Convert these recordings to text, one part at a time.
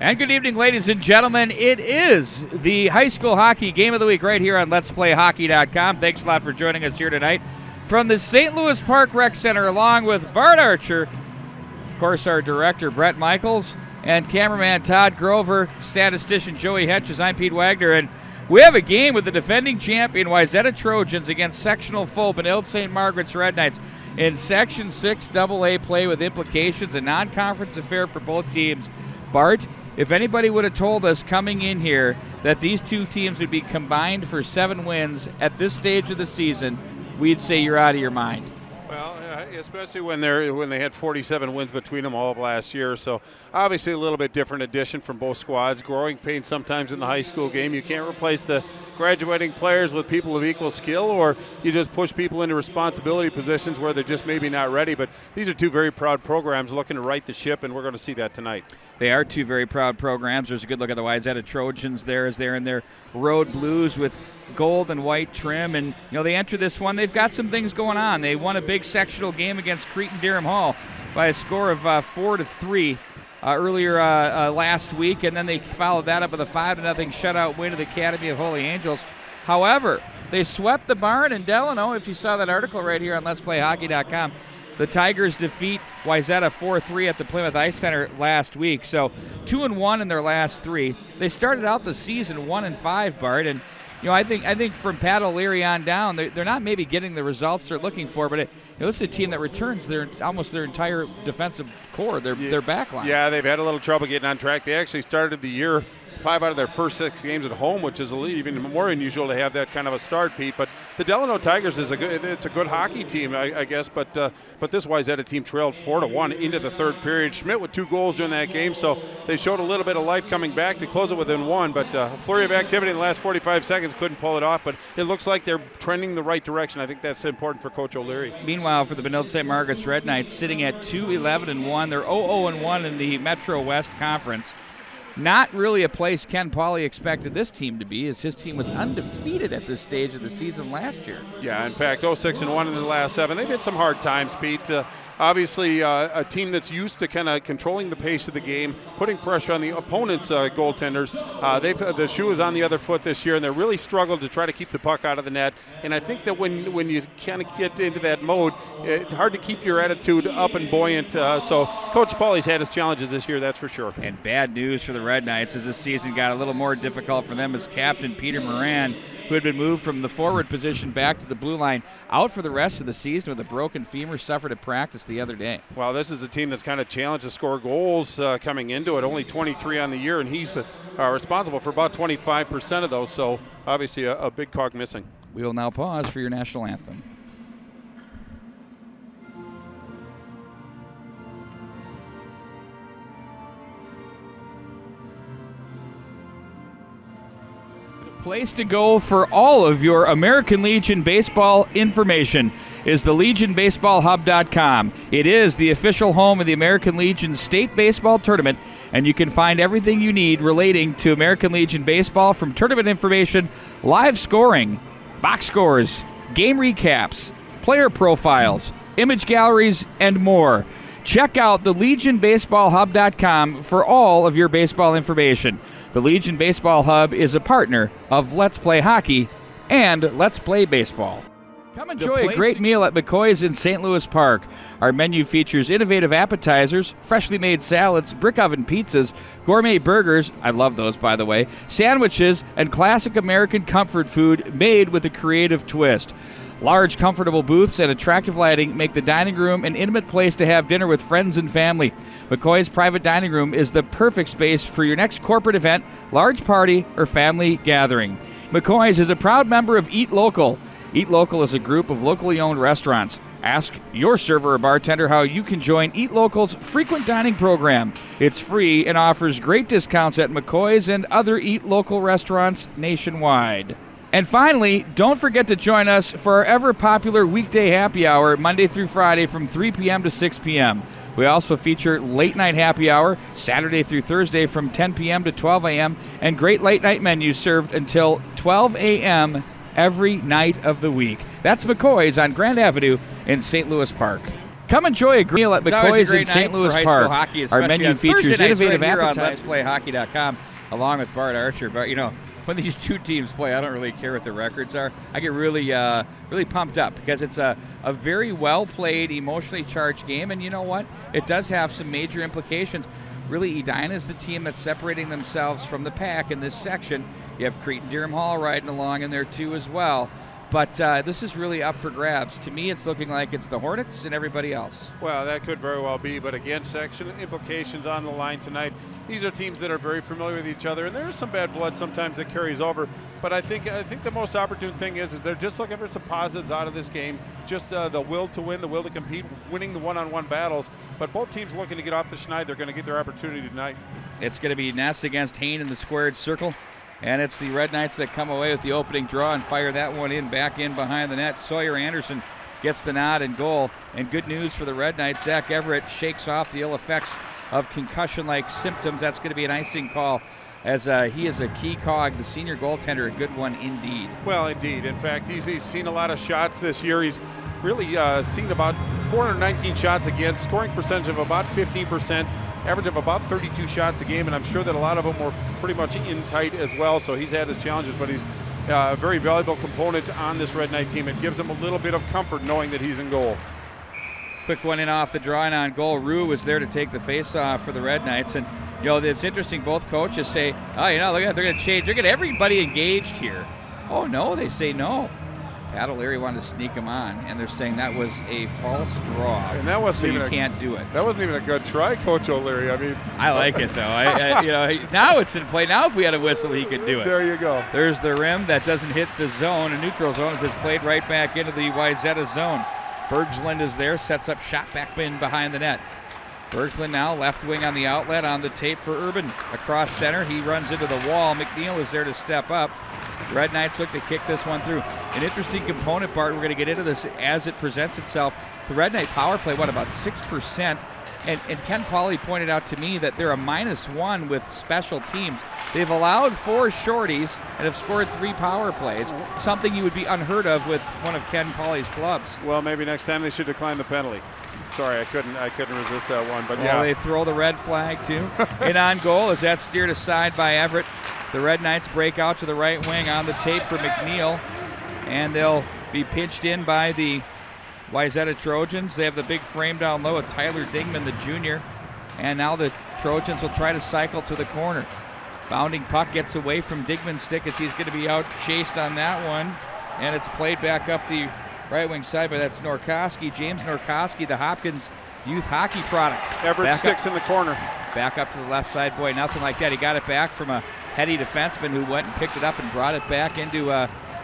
And good evening, ladies and gentlemen. It is the high school hockey game of the week right here on Let'sPlayHockey.com. Thanks a lot for joining us here tonight from the St. Louis Park Rec Center, along with Bart Archer, of course, our director, Brett Michaels, and cameraman Todd Grover, statistician Joey Hetches. I'm Pete Wagner, and we have a game with the defending champion Wayzata Trojans against sectional foe Benilde-St. Margaret's Red Knights in Section 6 AA play with implications, a non-conference affair for both teams. Bart, if anybody would have told us coming in here that these two teams would be combined for 7 wins at this stage of the season, we'd say you're out of your mind. Well, especially when they had 47 wins between them all of last year. So obviously a little bit different addition from both squads. Growing pains sometimes in the high school game. You can't replace the graduating players with people of equal skill, or you just push people into responsibility positions where they're just maybe not ready. But these are two very proud programs looking to right the ship, and we're going to see that tonight. They are two very proud programs. There's a good look at the Wayzata Trojans there as they're in their road blues with gold and white trim. And, they enter this one. They've got some things going on. They won a big sectional game against Cretin-Derham Hall by a score of 4-3 earlier last week. And then they followed that up with a 5-0 shutout win of the Academy of Holy Angels. However, they swept the barn in Delano. If you saw that article right here on Let'sPlayHockey.com, the Tigers defeat Wayzata 4-3 at the Plymouth Ice Center last week. So 2-1 in their last 3. They started out the season 1-5, Bart, and I think from Pat O'Leary on down, they're not maybe getting the results they're looking for, but this is a team that returns almost their entire defensive core, their back line. Yeah, they've had a little trouble getting on track. They actually started the year 5 out of their first 6 games at home, which is even more unusual to have that kind of a start, Pete. But the Delano Tigers it's a good hockey team, I guess. But this Wayzata team trailed 4-1 into the third period. Schmidt with 2 goals during that game, so they showed a little bit of life coming back to close it within 1. But a flurry of activity in the last 45 seconds couldn't pull it off. But it looks like they're trending the right direction. I think that's important for Coach O'Leary. Meanwhile, for the Benilde-St. Margaret's Red Knights, sitting at 2-11-1, they're 0-0-1 in the Metro West Conference. Not really a place Ken Pauley expected this team to be, as his team was undefeated at this stage of the season last year. Yeah, in fact, 0-6-1 in the last 7. They've had some hard times, Pete. Obviously, a team that's used to kind of controlling the pace of the game, putting pressure on the opponent's goaltenders. The shoe is on the other foot this year, and they're really struggled to try to keep the puck out of the net. And I think that when you kind of get into that mode, it's hard to keep your attitude up and buoyant. So Coach Pauley's had his challenges this year, that's for sure. And bad news for the Red Knights as this season got a little more difficult for them as captain Peter Moran, who had been moved from the forward position back to the blue line, out for the rest of the season with a broken femur, suffered at practice the other day. Well, this is a team that's kind of challenged to score goals coming into it, only 23 on the year, and he's responsible for about 25% of those, so obviously a big cog missing. We will now pause for your national anthem. Place to go for all of your American Legion baseball information is the LegionBaseballHub.com. It is the official home of the American Legion State Baseball Tournament, and you can find everything you need relating to American Legion baseball, from tournament information, live scoring, box scores, game recaps, player profiles, image galleries, and more. Check out the LegionBaseballHub.com for all of your baseball information. The Legion Baseball Hub is a partner of Let's Play Hockey and Let's Play Baseball. Come enjoy a great meal at McCoy's in St. Louis Park. Our menu features innovative appetizers, freshly made salads, brick oven pizzas, gourmet burgers, I love those by the way, sandwiches, and classic American comfort food made with a creative twist. Large, comfortable booths and attractive lighting make the dining room an intimate place to have dinner with friends and family. McCoy's private dining room is the perfect space for your next corporate event, large party, or family gathering. McCoy's is a proud member of Eat Local. Eat Local is a group of locally owned restaurants. Ask your server or bartender how you can join Eat Local's frequent dining program. It's free and offers great discounts at McCoy's and other Eat Local restaurants nationwide. And finally, don't forget to join us for our ever-popular weekday happy hour, Monday through Friday from 3 p.m. to 6 p.m. We also feature late-night happy hour, Saturday through Thursday from 10 p.m. to 12 a.m., and great late-night menus served until 12 a.m. every night of the week. That's McCoy's on Grand Avenue in St. Louis Park. Come enjoy a meal at It's always McCoy's a great in St. night Louis for high Park. school hockey, Our especially menu on features Thursday nights innovative right here on appetizers. Let'sPlayHockey.com, along with Bart Archer. But when these two teams play, I don't really care what the records are. I get really pumped up because it's a very well played, emotionally charged game, and you know what? It does have some major implications. Really, Edina is the team that's separating themselves from the pack in this section. You have Cretan Durham Hall riding along in there too as well. But this is really up for grabs. To me, it's looking like it's the Hornets and everybody else. Well, that could very well be, but again, section implications on the line tonight. These are teams that are very familiar with each other, and there is some bad blood sometimes that carries over. But I think the most opportune thing is they're just looking for some positives out of this game, just the will to win, the will to compete, winning the one-on-one battles. But both teams looking to get off the schneid. They're going to get their opportunity tonight. It's going to be Ness against Hain in the squared circle. And it's the Red Knights that come away with the opening draw and fire that one back in behind the net. Sawyer Anderson gets the nod and goal. And good news for the Red Knights, Zach Everett shakes off the ill effects of concussion-like symptoms. That's going to be an icing call, as he is a key cog, the senior goaltender, a good one indeed. Well, indeed. In fact, he's seen a lot of shots this year. He's really seen about 419 shots against, scoring percentage of about 15%. Average of about 32 shots a game, and I'm sure that a lot of them were pretty much in tight as well, so he's had his challenges, but he's a very valuable component on this Red Knight team. It gives him a little bit of comfort knowing that he's in goal. Quick one in off the draw and on goal. Rue was there to take the face-off for the Red Knights, and it's interesting, both coaches say, look at, they're going to change. They're going to get everybody engaged here. Oh, no, they say no. Pat O'Leary wanted to sneak him on, and they're saying that was a false draw. And that wasn't so you can't do it. That wasn't even a good try, Coach O'Leary. I mean, I like it though. Now it's in play. Now if we had a whistle, he could do it. There you go. There's the rim that doesn't hit the zone, a neutral zone. It's played right back into the Wayzata zone. Bergsland is there, sets up shot back in behind the net. Bergsland now left wing on the outlet on the tape for Urban. Across center, he runs into the wall. McNeil is there to step up. Red Knights look to kick this one through. An interesting component, Bart, we're going to get into this as it presents itself. The Red Knight power play, about 6%? And Ken Pauley pointed out to me that they're a -1 with special teams. They've allowed 4 shorties and have scored 3 power plays, something you would be unheard of with one of Ken Pauley's clubs. Well, maybe next time they should decline the penalty. Sorry, I couldn't resist that one, but yeah. They throw the red flag too. And on goal, as that's steered aside by Everett. The Red Knights break out to the right wing on the tape for McNeil, and they'll be pitched in by the Wayzata Trojans. They have the big frame down low with Tyler Dingman, the junior, and now the Trojans will try to cycle to the corner. Bounding puck gets away from Dingman's stick as he's going to be out chased on that one, and it's played back up the right wing side, but that's Norkoski, James Norkoski, the Hopkins youth hockey product. Everett sticks in the corner. Back up to the left side, boy, nothing like that. He got it back from a heady defenseman who went and picked it up and brought it back into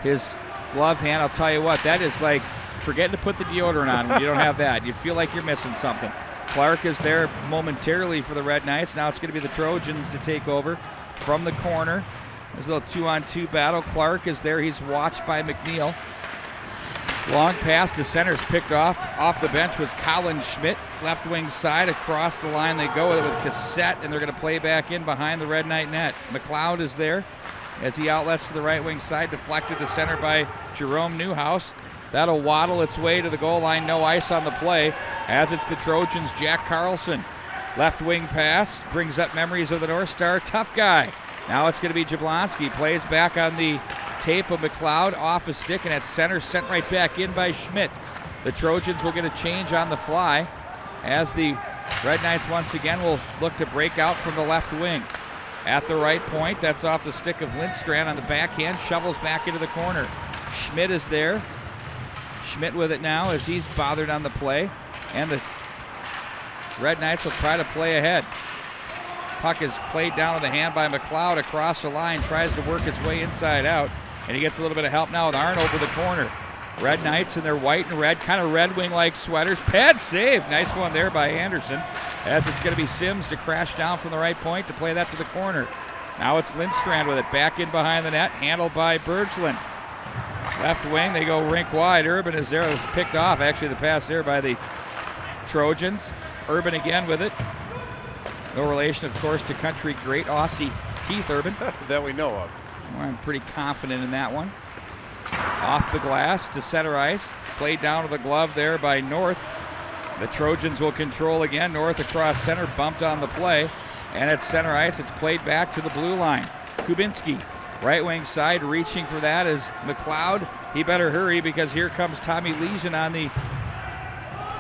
his glove hand. I'll tell you what, that is like forgetting to put the deodorant on when you don't have that. You feel like you're missing something. Clark is there momentarily for the Red Knights. Now it's going to be the Trojans to take over from the corner. There's a little 2-on-2 battle. Clark is there. He's watched by McNeil. Long pass to center's picked off. Off the bench was Colin Schmidt. Left wing side across the line they go with it with Cassette, and they're going to play back in behind the Red Knight net. McLeod is there as he outlets to the right wing side, deflected to center by Jerome Newhouse. That'll waddle its way to the goal line. No ice on the play as it's the Trojans' Jack Carlson. Left wing pass brings up memories of the North Star tough guy. Now it's going to be Jablonski. Plays back on the tape of McLeod off a stick, and at center sent right back in by Schmidt. The Trojans will get a change on the fly as the Red Knights once again will look to break out from the left wing. At the right point, that's off the stick of Lindstrand on the backhand, shovels back into the corner. Schmidt is there. Schmidt with it now as he's bothered on the play, and the Red Knights will try to play ahead. Puck is played down to the hand by McLeod across the line, tries to work its way inside out, and he gets a little bit of help now with Arndt over the corner. Red Knights in their white and red, kind of Red Wing-like sweaters. Pad save. Nice one there by Anderson, as it's going to be Sims to crash down from the right point to play that to the corner. Now it's Lindstrand with it back in behind the net, handled by Bergsland. Left wing, they go rink wide. Urban is there. It was picked off, actually, the pass there by the Trojans. Urban again with it. No relation, of course, to country great Aussie Keith Urban. That we know of. Well, I'm pretty confident in that one. Off the glass to center ice. Played down to the glove there by North. The Trojans will control again, north across center, bumped on the play. And at center ice, it's played back to the blue line. Kubinski, right wing side, reaching for that is McLeod. He better hurry because here comes Tommy Legion on the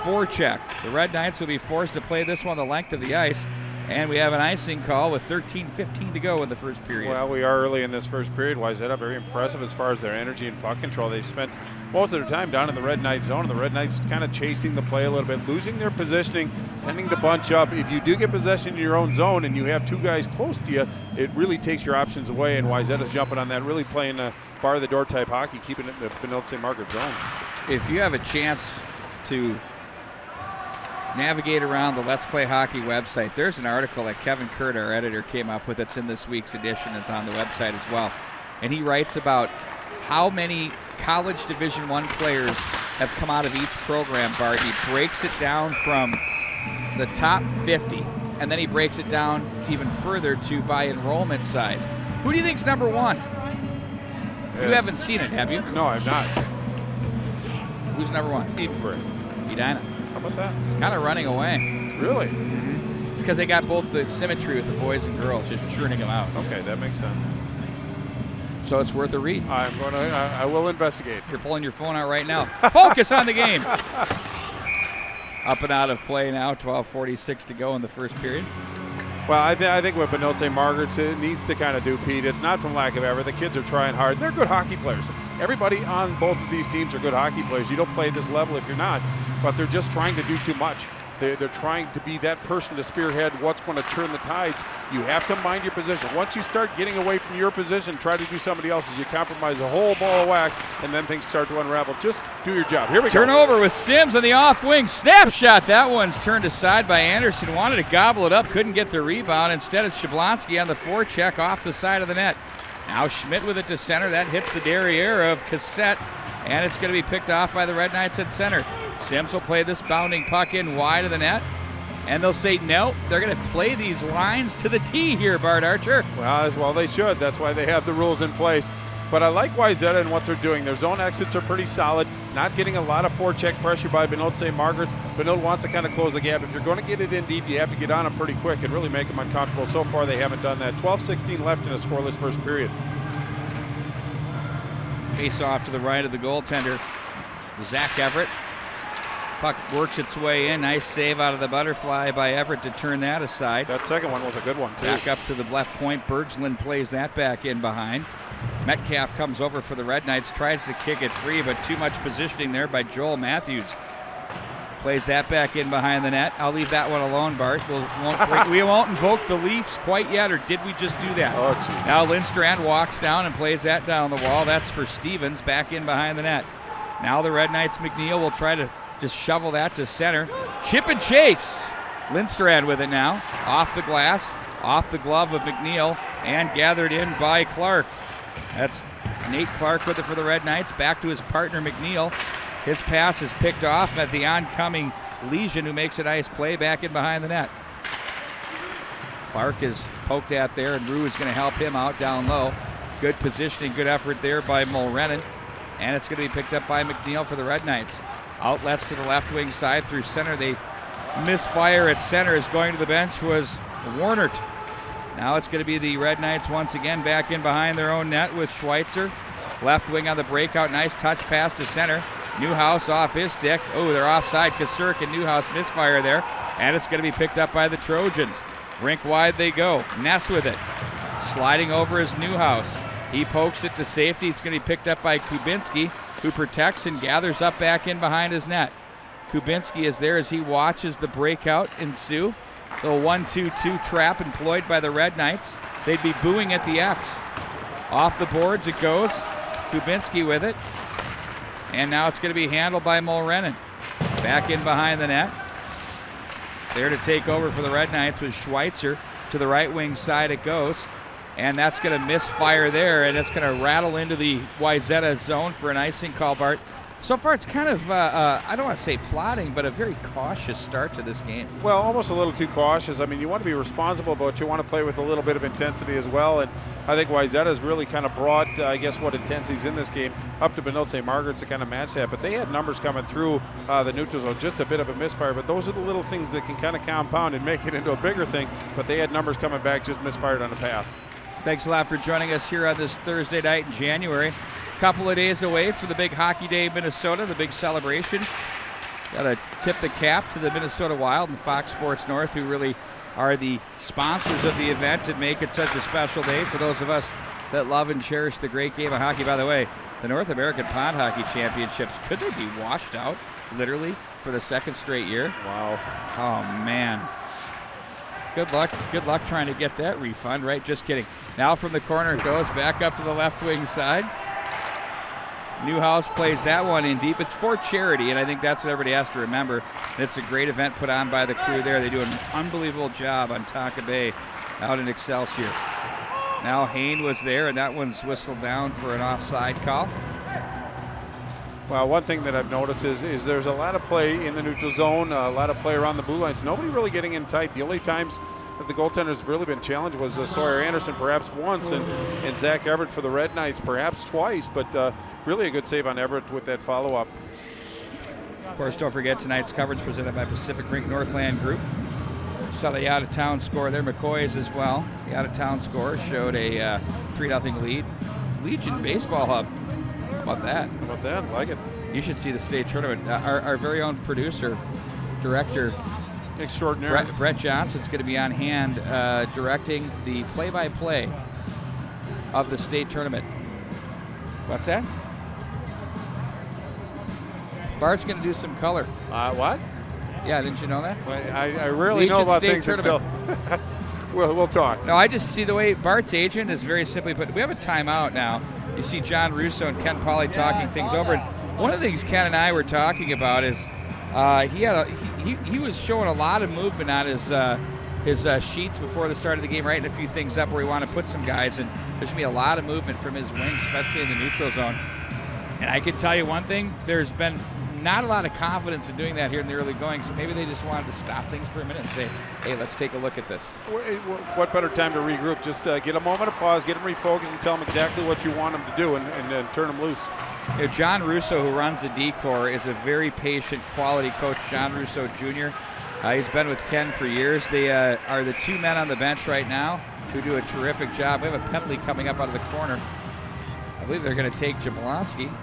forecheck. The Red Knights will be forced to play this one the length of the ice. And we have an icing call with 13:15 to go in the first period. Well, we are early in this first period. Wayzata very impressive as far as their energy and puck control. They've spent most of their time down in the Red Knight zone, and the Red Knights kind of chasing the play a little bit, losing their positioning, tending to bunch up. If you do get possession in your own zone and you have two guys close to you, it really takes your options away, and Wayzata's jumping on that, really playing a bar-the-door type hockey, keeping it in the Benilde-St. Margaret zone. If you have a chance to navigate around the Let's Play Hockey website, there's an article that Kevin Kurt, our editor, came up with that's in this week's edition. It's on the website as well. And he writes about how many college Division I players have come out of each program, Bart. He breaks it down from the top 50, and then he breaks it down even further to by enrollment size. Who do you think's number one? Yes. You haven't seen it, have you? No, I'm not. Who's number one? Edinburgh. Edina. How about that? Kind of running away. Really? It's because they got both the symmetry with the boys and girls, just churning them out. Okay, that makes sense. So it's worth a read. I will investigate. You're pulling your phone out right now. Focus on the game. Up and out of play now, 12:46 to go in the first period. Well, I think what Benilde-St. Margaret needs to kind of do, Pete, it's not from lack of effort. The kids are trying hard. They're good hockey players. Everybody on both of these teams are good hockey players. You don't play at this level if you're not, but they're just trying to do too much. They're trying to be that person to spearhead what's going to turn the tides. You have to mind your position. Once you start getting away from your position, try to do somebody else's. You compromise a whole ball of wax, and then things start to unravel. Just do your job. Here we go. Turnover with Sims on the off wing. Snapshot. That one's turned aside by Anderson. Wanted to gobble it up. Couldn't get the rebound. Instead, it's Shablonsky on the forecheck off the side of the net. Now Schmidt with it to center. That hits the derriere of Cassette, and it's going to be picked off by the Red Knights at center. Sims will play this bounding puck in wide of the net, and they'll say no. They're going to play these lines to the tee here, Bart Archer. Well, as well they should. That's why they have the rules in place. But I like Wayzata and what they're doing. Their zone exits are pretty solid, not getting a lot of forecheck pressure by Benilde-St. Margaret. Benilde wants to kind of close the gap. If you're going to get it in deep, you have to get on them pretty quick and really make them uncomfortable. So far, they haven't done that. 12:16 left in a scoreless first period. Face off to the right of the goaltender, Zach Everett. Puck works its way in. Nice save out of the butterfly by Everett to turn that aside. That second one was a good one, too. Back up to the left point. Bergslund plays that back in behind. Metcalf comes over for the Red Knights, tries to kick it free, but too much positioning there by Joel Matthews. Plays that back in behind the net. I'll leave that one alone, Bart. We won't invoke the Leafs quite yet, or did we just do that? Oh, geez. Now Lindstrand walks down and plays that down the wall. That's for Stevens, back in behind the net. Now the Red Knights, McNeil will try to just shovel that to center. Chip and chase. Lindstrand with it now. Off the glass, off the glove of McNeil, and gathered in by Clark. That's Nate Clark with it for the Red Knights. Back to his partner McNeil. His pass is picked off at the oncoming Legion, who makes a nice play back in behind the net. Clark is poked at there, and Rue is going to help him out down low. Good positioning, good effort there by Mulrennan. And it's going to be picked up by McNeil for the Red Knights. Outlets to the left wing side through center. They misfire at center as going to the bench was Warnert. Now it's going to be the Red Knights once again back in behind their own net with Schweitzer. Left wing on the breakout. Nice touch pass to center. Newhouse off his stick. Oh, they're offside. Kasurk and Newhouse misfire there. And it's going to be picked up by the Trojans. Rink wide they go. Ness with it. Sliding over is Newhouse. He pokes it to safety. It's going to be picked up by Kubinski, who protects and gathers up back in behind his net. Kubinski is there as he watches the breakout ensue. Little 1-2-2 trap employed by the Red Knights. They'd be booing at the X. Off the boards it goes. Kubinski with it. And now it's going to be handled by Mulrennan. Back in behind the net. There to take over for the Red Knights with Schweitzer. To the right wing side it goes. And that's going to misfire there, and it's going to rattle into the Wayzata zone for an icing call, Bart. So far, it's kind of, I don't want to say plotting, but a very cautious start to this game. Well, almost a little too cautious. I mean, you want to be responsible, but you want to play with a little bit of intensity as well. And I think Wayzata has really kind of brought, I guess, what intensity's in this game up to Benilde-St. Margaret's to kind of match that. But they had numbers coming through the neutral zone, just a bit of a misfire. But those are the little things that can kind of compound and make it into a bigger thing. But they had numbers coming back, just misfired on the pass. Thanks a lot for joining us here on this Thursday night in January. Couple of days away for the big Hockey Day in Minnesota, the big celebration. Got to tip the cap to the Minnesota Wild and Fox Sports North, who really are the sponsors of the event and make it such a special day for those of us that love and cherish the great game of hockey. By the way, the North American Pond Hockey Championships, could they be washed out, literally, for the second straight year? Wow. Oh, man. Good luck trying to get that refund, right? Just kidding. Now from the corner it goes back up to the left wing side. Newhouse plays that one in deep. It's for charity, and I think that's what everybody has to remember. It's a great event put on by the crew there. They do an unbelievable job on Tonka Bay out in Excelsior. Now Hain was there, and that one's whistled down for an offside call. Well, one thing that I've noticed is there's a lot of play in the neutral zone, a lot of play around the blue lines. Nobody really getting in tight. The only times that the goaltender's really been challenged was Sawyer Anderson perhaps once and Zach Everett for the Red Knights perhaps twice, but really a good save on Everett with that follow-up. Of course, don't forget tonight's coverage presented by Pacific Rink Northland Group. Saw the out-of-town score there, McCoy's as well. The out-of-town score showed a 3-0 lead. Legion Baseball Hub. How about that? How about that? I like it. You should see the state tournament. Our very own producer, director, extraordinary. Brett Johnson's going to be on hand directing the play-by-play of the state tournament. What's that? Bart's going to do some color. What? Yeah, didn't you know that? Well, I rarely Legion know about State things tournament. until we'll talk. No, I just see the way Bart's agent is very simply put. We have a timeout now. You see John Russo and Ken Pauley talking things over. And one of the things Ken and I were talking about is he was showing a lot of movement on his sheets before the start of the game, writing a few things up where we want to put some guys, and there's going to be a lot of movement from his wing, especially in the neutral zone. And I can tell you one thing, there's been not a lot of confidence in doing that here in the early going, so maybe they just wanted to stop things for a minute and say, hey, let's take a look at this. What better time to regroup? Just get a moment of pause, get them refocused, and tell them exactly what you want them to do, and turn them loose. You know, John Russo, who runs the D-Corps, is a very patient, quality coach, John Russo Jr. He's been with Ken for years. They are the two men on the bench right now who do a terrific job. We have a penalty coming up out of the corner. I believe they're going to take Jablonski.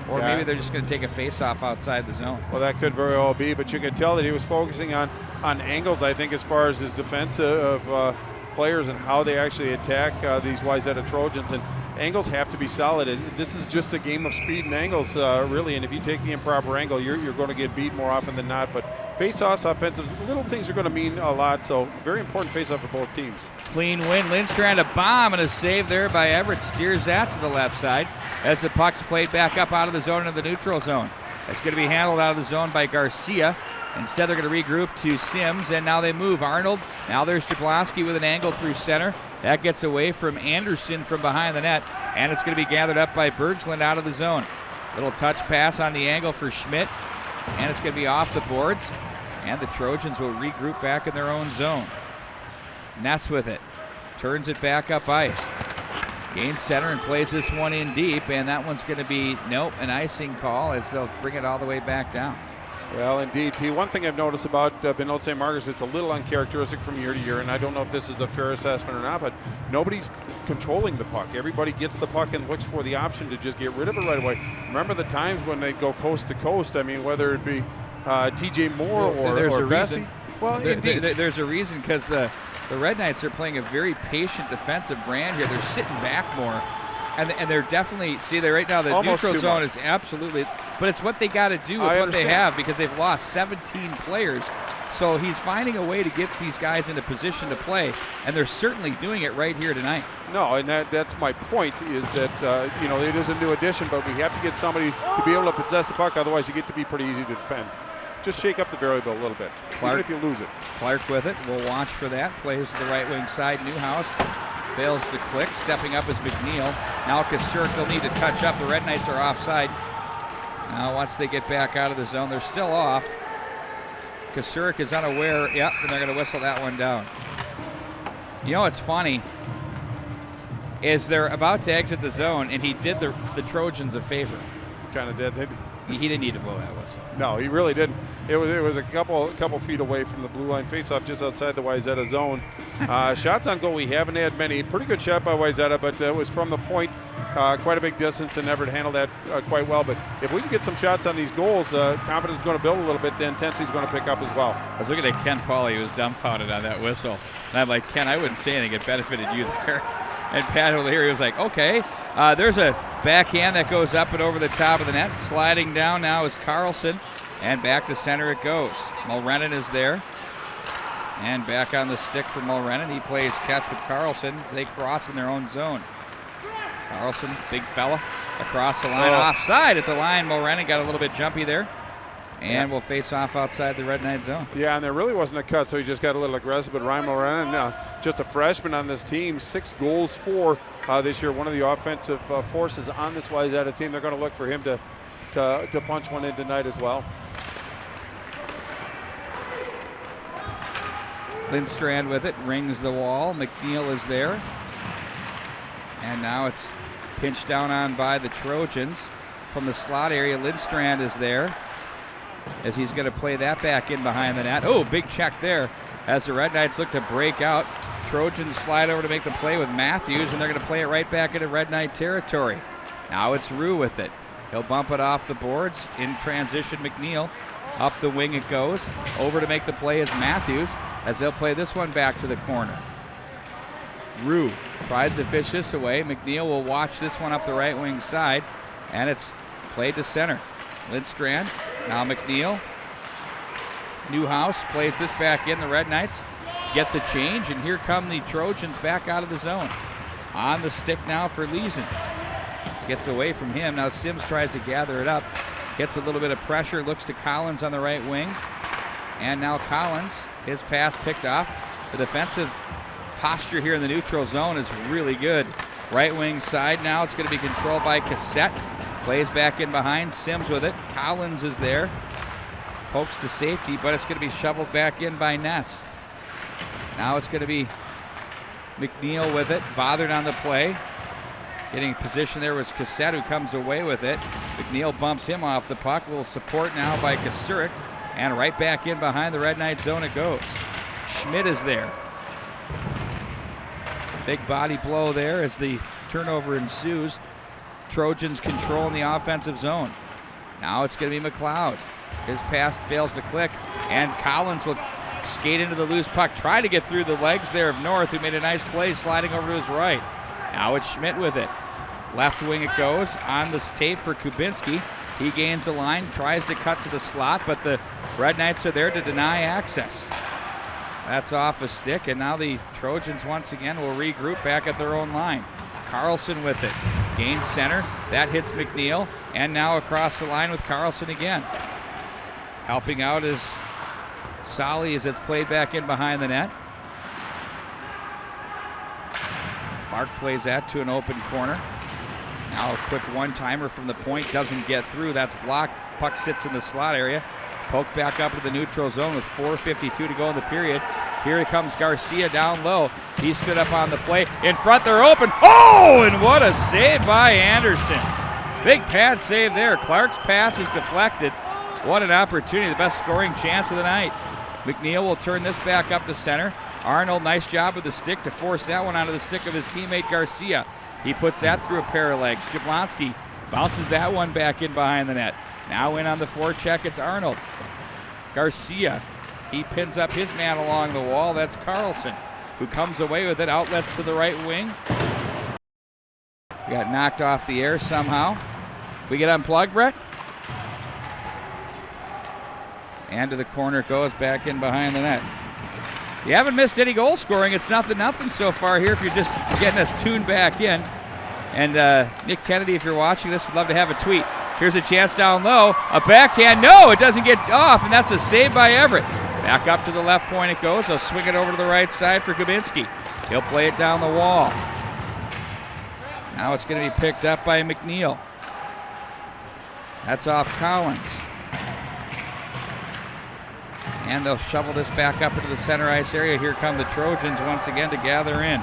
Or maybe they're just going to take a face-off outside the zone. Well, that could very well be, but you could tell that he was focusing on angles, I think, as far as his defense of players and how they actually attack these Wayzata Trojans. And angles have to be solid. This is just a game of speed and angles, really, and if you take the improper angle, you're going to get beat more often than not. But face-offs, offensive, little things are going to mean a lot, so very important face-off for both teams. Clean win. Lindstrand a bomb and a save there by Everett. Steers that to the left side as the puck's played back up out of the zone into the neutral zone. It's going to be handled out of the zone by Garcia. Instead, they're going to regroup to Sims, and now they move. Arnold, now there's Jablonski with an angle through center. That gets away from Anderson from behind the net, and it's going to be gathered up by Bergsland out of the zone. Little touch pass on the angle for Schmidt, and it's going to be off the boards, and the Trojans will regroup back in their own zone. Ness with it, turns it back up ice. Gains center and plays this one in deep, and that one's going to be, an icing call as they'll bring it all the way back down. Well, indeed, Pete. One thing I've noticed about Benilde-St. Margaret's, it's a little uncharacteristic from year to year, and I don't know if this is a fair assessment or not, but nobody's controlling the puck. Everybody gets the puck and looks for the option to just get rid of it right away. Remember the times when they go coast to coast? I mean, whether it be T.J. Moore or Bessie. Well, indeed. There's a reason, because the Red Knights are playing a very patient defensive brand here. They're sitting back more. And they're definitely, right now, the almost neutral zone is absolutely, but it's what they got to do with what they have, because they've lost 17 players. So he's finding a way to get these guys into position to play, and they're certainly doing it right here tonight. No, and that's my point, is that, it is a new addition, but we have to get somebody to be able to possess the puck, otherwise you get to be pretty easy to defend. Just shake up the variable a little bit, even if you lose it. Clark with it. We'll watch for that. Plays to the right wing side. Newhouse fails to click. Stepping up is McNeil. Now Kasurk will need to touch up. The Red Knights are offside. Now once they get back out of the zone, they're still off. Kasurik is unaware. Yep, and they're going to whistle that one down. You know what's funny is they're about to exit the zone, and he did the Trojans a favor. Kind of did. He didn't need to blow that whistle. No, he really didn't. It was a couple feet away from the blue line faceoff, just outside the Wayzata zone. Shots on goal, we haven't had many. Pretty good shot by Wayzata, but it was from the point, quite a big distance, and never handled that quite well. But if we can get some shots on these goals, confidence is going to build a little bit. The intensity is going to pick up as well. I was looking at Ken Pauley, who was dumbfounded on that whistle. And I'm like, Ken, I wouldn't say anything. It benefited you there. And Pat O'Leary was like, okay. There's a backhand that goes up and over the top of the net. Sliding down now is Carlson. And back to center it goes. Mulrennan is there. And back on the stick for Mulrennan. He plays catch with Carlson as they cross in their own zone. Carlson, big fella, across the line. Offside at the line. Mulrennan got a little bit jumpy there. And will face off outside the Red Knight zone. Yeah, and there really wasn't a cut, so he just got a little aggressive. But Ryan Mulrennan, just a freshman on this team, 6 goals for this year. One of the offensive forces on this Wayzata team. They're going to look for him to punch one in tonight as well. Lindstrand with it, rings the wall. McNeil is there. And now it's pinched down on by the Trojans. From the slot area, Lindstrand is there, as he's going to play that back in behind the net. Oh, big check there as the Red Knights look to break out. Trojans slide over to make the play with Matthews, and they're going to play it right back into Red Knight territory. Now it's Rue with it. He'll bump it off the boards. In transition, McNeil. Up the wing it goes. Over to make the play is Matthews, as they'll play this one back to the corner. Rue tries to fish this away. McNeil will watch this one up the right wing side, and it's played to center. Lindstrand. Now McNeil. Newhouse plays this back in. The Red Knights get the change, and here come the Trojans back out of the zone. On the stick now for Leeson. Gets away from him. Now Sims tries to gather it up. Gets a little bit of pressure. Looks to Collins on the right wing. And now Collins, his pass picked off. The defensive posture here in the neutral zone is really good. Right wing side now. It's going to be controlled by Cassette. Plays back in behind. Sims with it. Collins is there. Pokes to safety, but it's going to be shoveled back in by Ness. Now it's going to be McNeil with it. Bothered on the play. Getting position there was Cassette, who comes away with it. McNeil bumps him off the puck. A little support now by Kasurik. And right back in behind the Red Knight zone it goes. Schmidt is there. Big body blow there as the turnover ensues. Trojans controlling the offensive zone. Now it's going to be McLeod. His pass fails to click, and Collins will skate into the loose puck. Try to get through the legs there of North, who made a nice play sliding over to his right. Now it's Schmidt with it. Left wing it goes. On this tape for Kubinski. He gains the line, tries to cut to the slot, but the Red Knights are there to deny access. That's off a stick, and now the Trojans once again will regroup back at their own line. Carlson with it. Gains center. That hits McNeil, and now across the line with Carlson again. Helping out is Solly as it's played back in behind the net. Clark plays that to an open corner. Now a quick one-timer from the point, doesn't get through. That's blocked. Puck sits in the slot area. Poked back up to the neutral zone with 4:52 to go in the period. Here comes Garcia down low. He stood up on the play. In front, they're open. Oh, and what a save by Anderson. Big pad save there. Clark's pass is deflected. What an opportunity. The best scoring chance of the night. McNeil will turn this back up to center. Arnold, nice job with the stick to force that one onto the stick of his teammate Garcia. He puts that through a pair of legs. Jablonski bounces that one back in behind the net. Now in on the forecheck, it's Arnold. Garcia, he pins up his man along the wall. That's Carlson, who comes away with it. Outlets to the right wing. Got knocked off the air somehow. We get unplugged, Brett? And to the corner it goes, back in behind the net. You haven't missed any goal scoring. It's 0-0 so far here if you're just getting us tuned back in. And Nick Kennedy, if you're watching this, would love to have a tweet. Here's a chance down low. A backhand. No, it doesn't get off, and that's a save by Everett. Back up to the left point it goes. They'll swing it over to the right side for Kubinski. He'll play it down the wall. Now it's going to be picked up by McNeil. That's off Collins. And they'll shovel this back up into the center ice area. Here come the Trojans once again to gather in.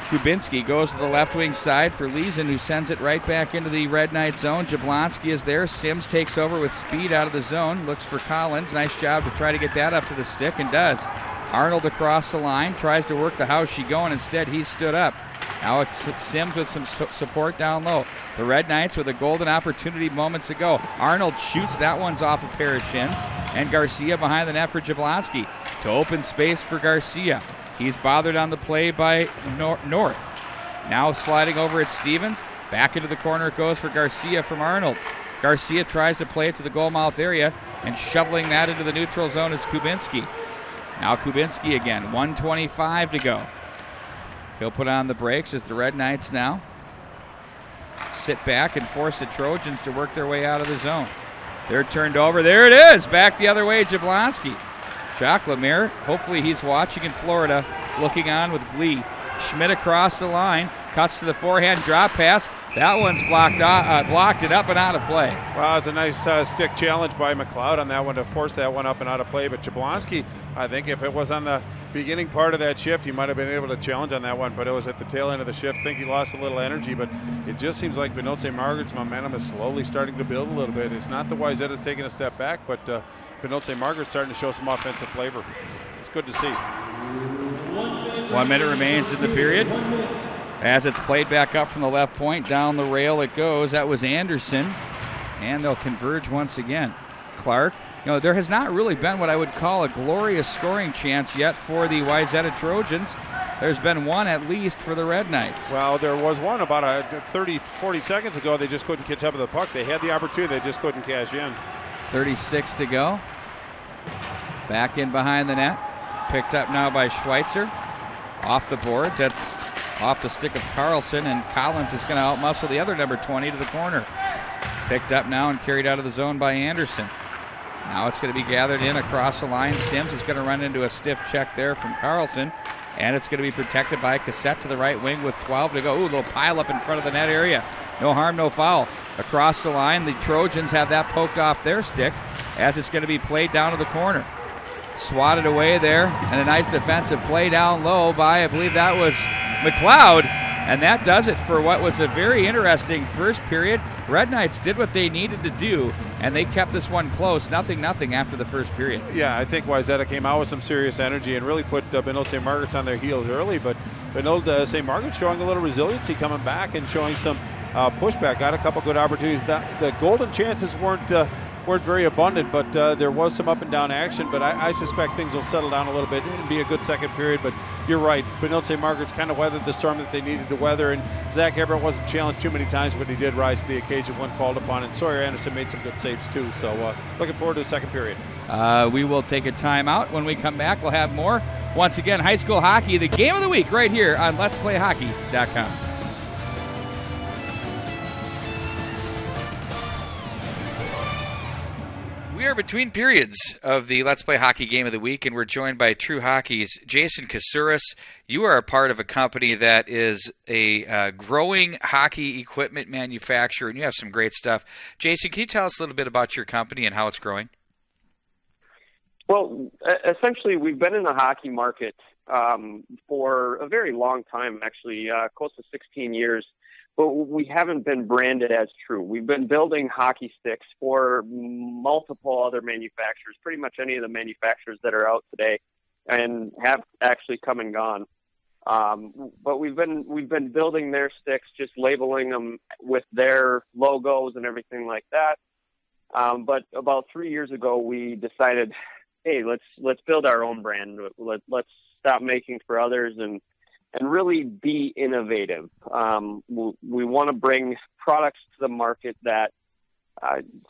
Kubinski goes to the left wing side for Leeson, who sends it right back into the Red Knight zone. Jablonski is there. Sims takes over with speed out of the zone. Looks for Collins. Nice job to try to get that up to the stick, and does. Arnold across the line. Tries to work the house she going. Instead, he stood up. Now it's Sims with some support down low. The Red Knights with a golden opportunity moments ago. Arnold shoots. That one's off a pair of shins. And Garcia behind the net for Jablonski. To open space for Garcia. He's bothered on the play by North. Now sliding over at Stevens. Back into the corner it goes for Garcia from Arnold. Garcia tries to play it to the goal mouth area, and shoveling that into the neutral zone is Kubinski. Now Kubinski again. 1:25 to go. He'll put on the brakes as the Red Knights now sit back and force the Trojans to work their way out of the zone. They're turned over. There it is. Back the other way, Jablonski. Jacques Lemaire, hopefully he's watching in Florida, looking on with glee. Schmidt across the line, cuts to the forehand drop pass. That one's blocked it up and out of play. Well, it's a nice stick challenge by McLeod on that one to force that one up and out of play. But Jablonski, I think if it was on the beginning part of that shift, he might have been able to challenge on that one, but it was at the tail end of the shift. I think he lost a little energy, but it just seems like Benilde-St. Margaret's momentum is slowly starting to build a little bit. It's not the Wayzata's taking a step back, but Benilde-St. Margaret's starting to show some offensive flavor. It's good to see. 1 minute remains in the period. As it's played back up from the left point, down the rail it goes. That was Anderson, and they'll converge once again. Clark, there has not really been what I would call a glorious scoring chance yet for the Wayzata Trojans. There's been one at least for the Red Knights. Well, there was one about 40 seconds ago. They just couldn't catch up to the puck. They had the opportunity. They just couldn't cash in. 36 to go. Back in behind the net. Picked up now by Schweitzer. Off the boards. That's off the stick of Carlson, and Collins is going to outmuscle the other number 20 to the corner. Picked up now and carried out of the zone by Anderson. Now it's going to be gathered in across the line. Sims is going to run into a stiff check there from Carlson, and it's going to be protected by Cassette to the right wing with 12 to go. Ooh, a little pile up in front of the net area. No harm, no foul. Across the line, the Trojans have that poked off their stick as it's going to be played down to the corner. Swatted away there, and a nice defensive play down low by, I believe that was McLeod, and that does it for what was a very interesting first period. Red Knights did what they needed to do, and they kept this one close, 0-0 after the first period. Yeah, I think Wayzata came out with some serious energy and really put Benilde-St. Margaret's on their heels early, but Benilde-St. Margaret showing a little resiliency coming back and showing some pushback. Got a couple good opportunities. The golden chances weren't very abundant, but there was some up and down action, but I suspect things will settle down a little bit and be a good second period. But you're right, Benilde-St. Margaret's kind of weathered the storm that they needed to weather, and Zach Everett wasn't challenged too many times, but he did rise to the occasion when called upon, and Sawyer Anderson made some good saves too. So looking forward to the second period. We will take a timeout. When we come back, we'll have more. Once again, high school hockey, the game of the week right here on Let'sPlayHockey.com. We are between periods of the Let's Play Hockey Game of the Week, and we're joined by True Hockey's Jason Kasuris. You are a part of a company that is a growing hockey equipment manufacturer, and you have some great stuff. Jason, can you tell us a little bit about your company and how it's growing? Well, essentially, we've been in the hockey market for a very long time, actually, close to 16 years. But we haven't been branded as True. We've been building hockey sticks for multiple other manufacturers, pretty much any of the manufacturers that are out today, and have actually come and gone. But we've been building their sticks, just labeling them with their logos and everything like that. But about 3 years ago, we decided, hey, let's build our own brand. Let's stop making for others and really be innovative. We want to bring products to the market that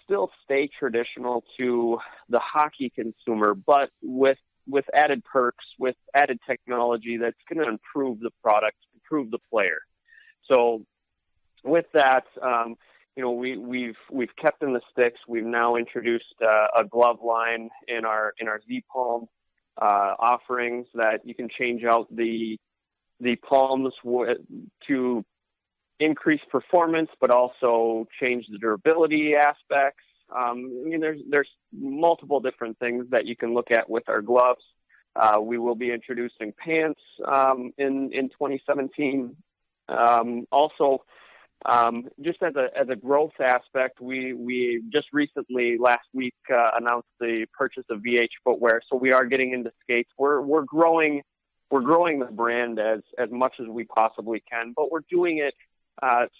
still stay traditional to the hockey consumer, but with added perks, with added technology that's going to improve the product, improve the player. So with that, we've kept in the sticks. We've now introduced a glove line in our Z-Palm offerings that you can change out the palms to increase performance, but also change the durability aspects. I mean, there's multiple different things that you can look at with our gloves. We will be introducing pants in 2017. Also, just as a growth aspect, we just recently last week announced the purchase of VH footwear. So we are getting into skates. We're growing the brand as much as we possibly can, but we're doing it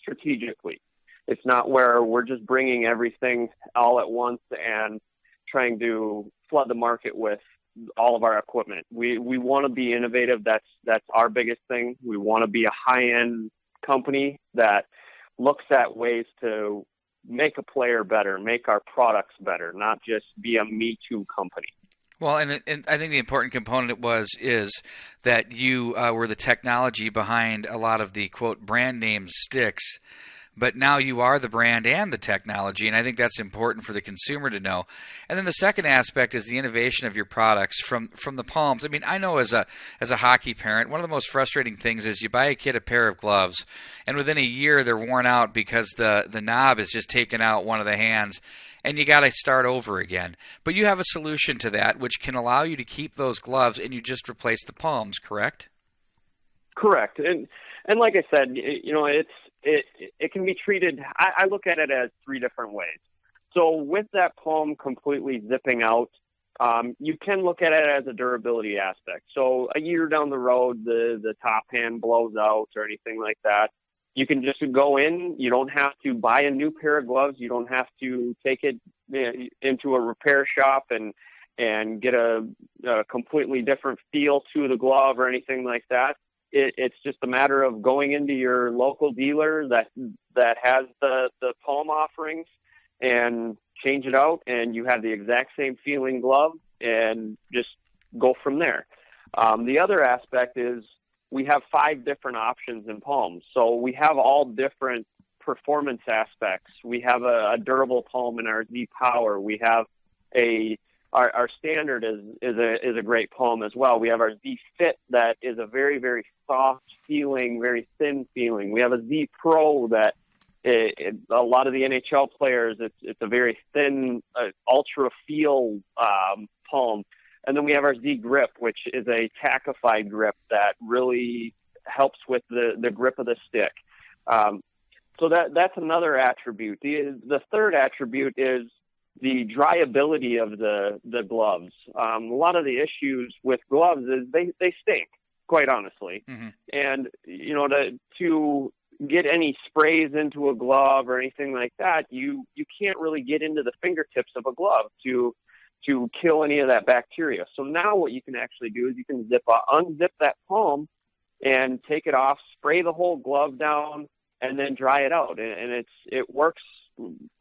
strategically. It's not where we're just bringing everything all at once and trying to flood the market with all of our equipment. We want to be innovative. That's our biggest thing. We want to be a high-end company that looks at ways to make a player better, make our products better, not just be a Me Too company. Well, and I think the important component is that you were the technology behind a lot of the, quote, brand name sticks, but now you are the brand and the technology, and I think that's important for the consumer to know. And then the second aspect is the innovation of your products from the palms. I mean, I know as a hockey parent, one of the most frustrating things is you buy a kid a pair of gloves, and within a year they're worn out because the knob is just taken out one of the hands, and you got to start over again. But you have a solution to that, which can allow you to keep those gloves, and you just replace the palms, correct? Correct. And like I said, you know, it can be treated, I look at it as three different ways. So with that palm completely zipping out, you can look at it as a durability aspect. So a year down the road, the top hand blows out or anything like that. You can just go in. You don't have to buy a new pair of gloves. You don't have to take it into a repair shop and get a completely different feel to the glove or anything like that. It's just a matter of going into your local dealer that has the palm offerings and change it out, and you have the exact same feeling glove and just go from there. The other aspect is we have 5 different options in palms. So we have all different performance aspects. We have a durable palm in our Z Power. We have our standard is a great palm as well. We have our Z Fit that is a very, very soft feeling, very thin feeling. We have a Z Pro that a lot of the NHL players, it's a very thin, ultra feel palm. And then we have our Z Grip, which is a tackified grip that really helps with the grip of the stick. So that's another attribute. The third attribute is the dryability of the gloves. A lot of the issues with gloves is they stink, quite honestly. Mm-hmm. And, you know, to get any sprays into a glove or anything like that, you can't really get into the fingertips of a glove to kill any of that bacteria. So now what you can actually do is you can unzip that palm and take it off, spray the whole glove down, and then dry it out. And it works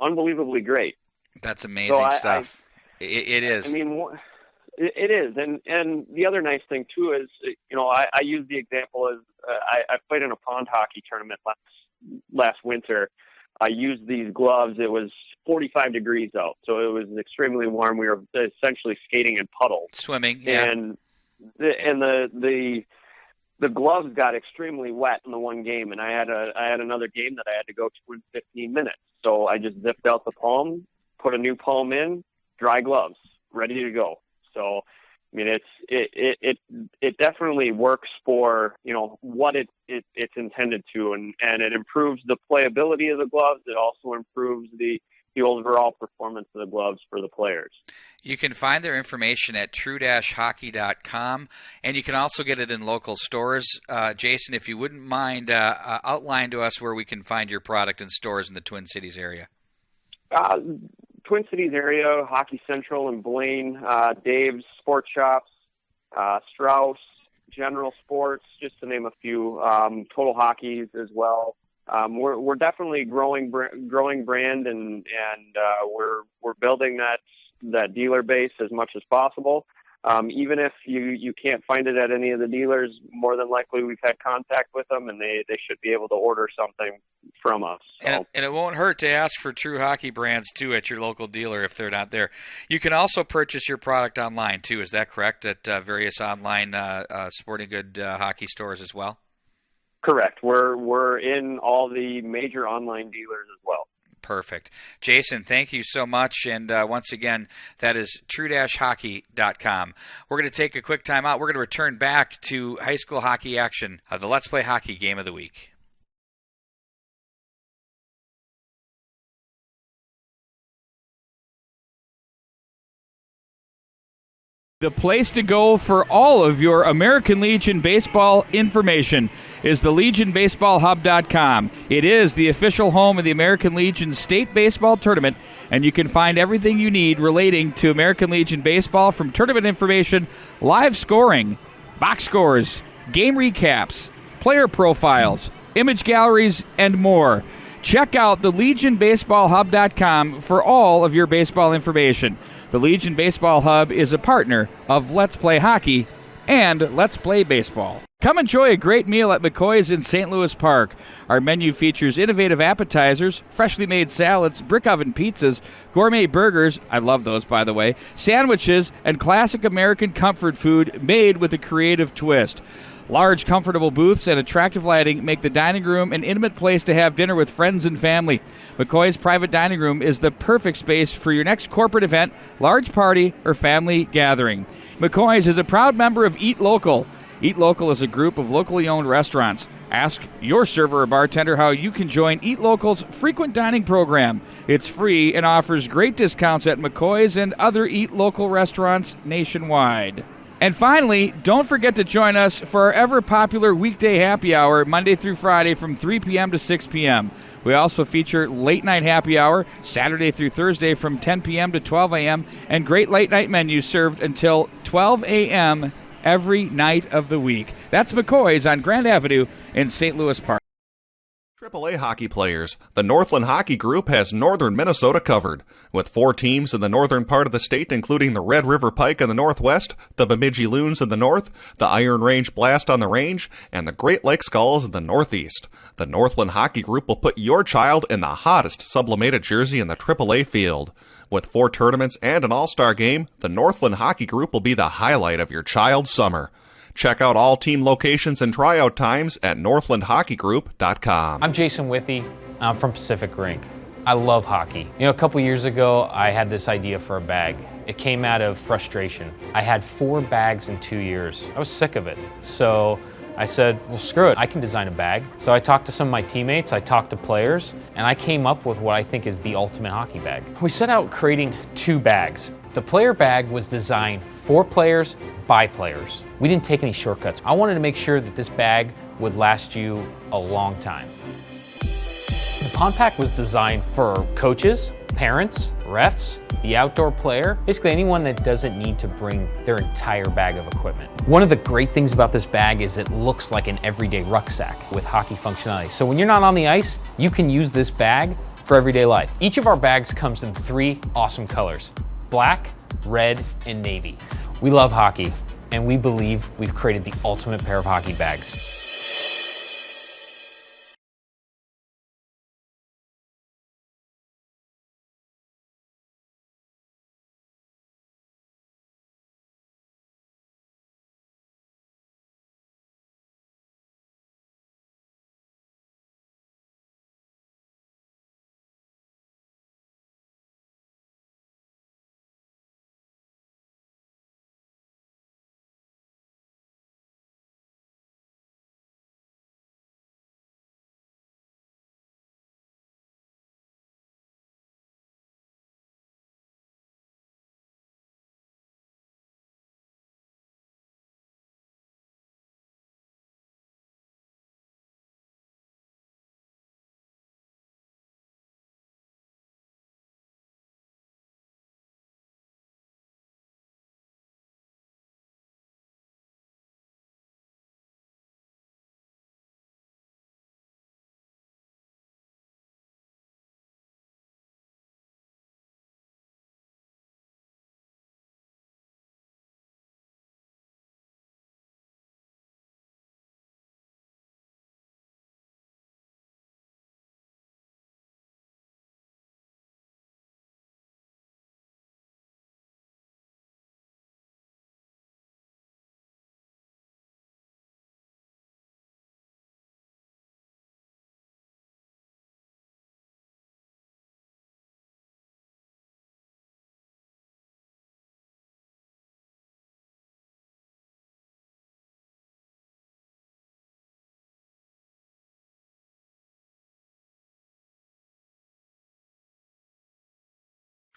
unbelievably great. That's amazing stuff. It is. I mean, it is. And the other nice thing, too, is, you know, I use the example as I played in a pond hockey tournament last winter. I used these gloves. It was 45 degrees out, so it was extremely warm. We were essentially skating in puddles. Swimming, yeah. And the gloves got extremely wet in the one game, and I had another game that I had to go to in 15 minutes. So I just zipped out the palm, put a new palm in, dry gloves, ready to go. So, I mean, it definitely works for, you know, what it's intended to, and it improves the playability of the gloves. It also improves the overall performance of the gloves for the players. You can find their information at true-hockey.com, and you can also get it in local stores. Jason, if you wouldn't mind, outline to us where we can find your product in stores in the Twin Cities area. Twin Cities area, Hockey Central and Blaine, Dave's Sports Shops, Strauss, General Sports, just to name a few, Total Hockey's as well. We're definitely growing brand, and we're building that dealer base as much as possible. Even if you can't find it at any of the dealers, more than likely we've had contact with them, and they should be able to order something from us. So. And it won't hurt to ask for True Hockey brands, too, at your local dealer if they're not there. You can also purchase your product online, too. Is that correct, at various online sporting good hockey stores as well? Correct. We're in all the major online dealers as well. Perfect. Jason, thank you so much. And once again, that is true-hockey.com. We're going to take a quick time out. We're going to return back to high school hockey action, the Let's Play Hockey Game of the Week. The place to go for all of your American Legion baseball information is the LegionBaseballHub.com. It is the official home of the American Legion State Baseball Tournament, and you can find everything you need relating to American Legion baseball, from tournament information, live scoring, box scores, game recaps, player profiles, image galleries, and more. Check out the LegionBaseballHub.com for all of your baseball information. The Legion Baseball Hub is a partner of Let's Play Hockey and Let's Play Baseball. Come enjoy a great meal at McCoy's in St. Louis Park. Our menu features innovative appetizers, freshly made salads, brick oven pizzas, gourmet burgers, I love those by the way, sandwiches, and classic American comfort food made with a creative twist. Large, comfortable booths and attractive lighting make the dining room an intimate place to have dinner with friends and family. McCoy's private dining room is the perfect space for your next corporate event, large party, or family gathering. McCoy's is a proud member of Eat Local. Eat Local is a group of locally owned restaurants. Ask your server or bartender how you can join Eat Local's frequent dining program. It's free and offers great discounts at McCoy's and other Eat Local restaurants nationwide. And finally, don't forget to join us for our ever-popular weekday happy hour, Monday through Friday from 3 p.m. to 6 p.m. We also feature late-night happy hour, Saturday through Thursday from 10 p.m. to 12 a.m., and great late-night menus served until 12 a.m. every night of the week. That's McCoy's on Grand Avenue in St. Louis Park. AAA hockey players, the Northland Hockey Group has northern Minnesota covered, with 4 teams in the northern part of the state, including the Red River Pike in the northwest, the Bemidji Loons in the north, the Iron Range Blast on the range, and the Great Lake Skulls in the northeast. The Northland Hockey Group will put your child in the hottest sublimated jersey in the AAA field. With 4 tournaments and an all-star game, the Northland Hockey Group will be the highlight of your child's summer. Check out all team locations and tryout times at northlandhockeygroup.com. I'm Jason Withy. I'm from Pacific Rink. I love hockey. You know, a couple years ago, I had this idea for a bag. It came out of frustration. I had 4 bags in 2 years. I was sick of it. So I said, well, screw it. I can design a bag. So I talked to some of my teammates, I talked to players, and I came up with what I think is the ultimate hockey bag. We set out creating 2 bags. The player bag was designed for players, by players. We didn't take any shortcuts. I wanted to make sure that this bag would last you a long time. The Pond Pack was designed for coaches, parents, refs, the outdoor player, basically anyone that doesn't need to bring their entire bag of equipment. One of the great things about this bag is it looks like an everyday rucksack with hockey functionality. So when you're not on the ice, you can use this bag for everyday life. Each of our bags comes in 3 awesome colors: black, red, and navy. We love hockey, and we believe we've created the ultimate pair of hockey bags.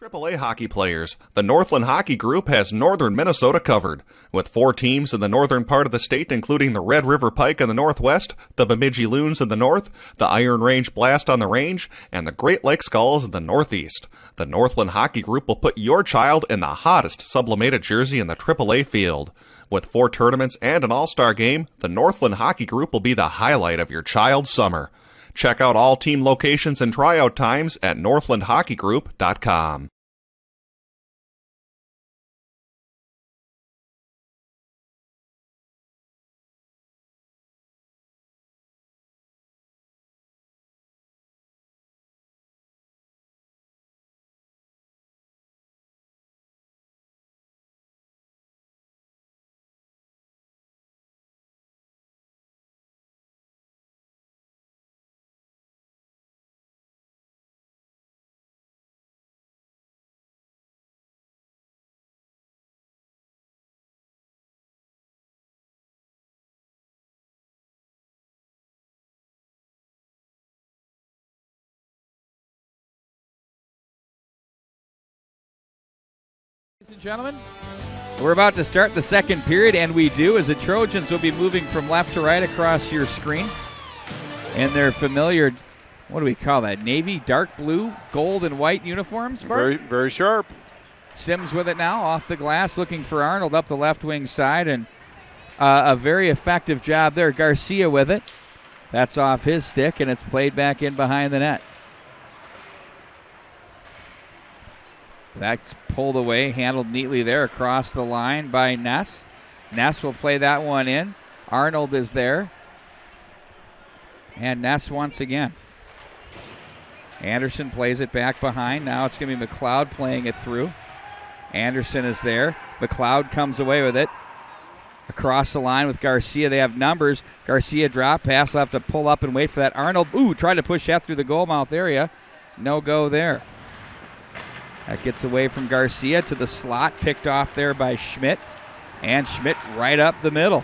AAA hockey players, the Northland Hockey Group has northern Minnesota covered, with 4 teams in the northern part of the state, including the Red River Pike in the northwest, the Bemidji Loons in the north, the Iron Range Blast on the range, and the Great Lake Skulls in the northeast. The Northland Hockey Group will put your child in the hottest sublimated jersey in the AAA field. With 4 tournaments and an all-star game, the Northland Hockey Group will be the highlight of your child's summer. Check out all team locations and tryout times at northlandhockeygroup.com. Ladies and gentlemen, we're about to start the second period, and we do, as the Trojans will be moving from left to right across your screen in their familiar, what do we call that, navy, dark blue, gold, and white uniforms, Bart? Very, very sharp. Sims with it now, off the glass, looking for Arnold up the left wing side, and a very effective job there. Garcia with it. That's off his stick, and it's played back in behind the net. That's pulled away, handled neatly there across the line by Ness. Ness will play that one in. Arnold is there. And Ness once again. Anderson plays it back behind. Now it's going to be McLeod playing it through. Anderson is there. McLeod comes away with it. Across the line with Garcia. They have numbers. Garcia drop pass. They'll have to pull up and wait for that. Arnold, tried to push that through the goal mouth area. No go there. That gets away from Garcia to the slot, picked off there by Schmidt. And Schmidt right up the middle.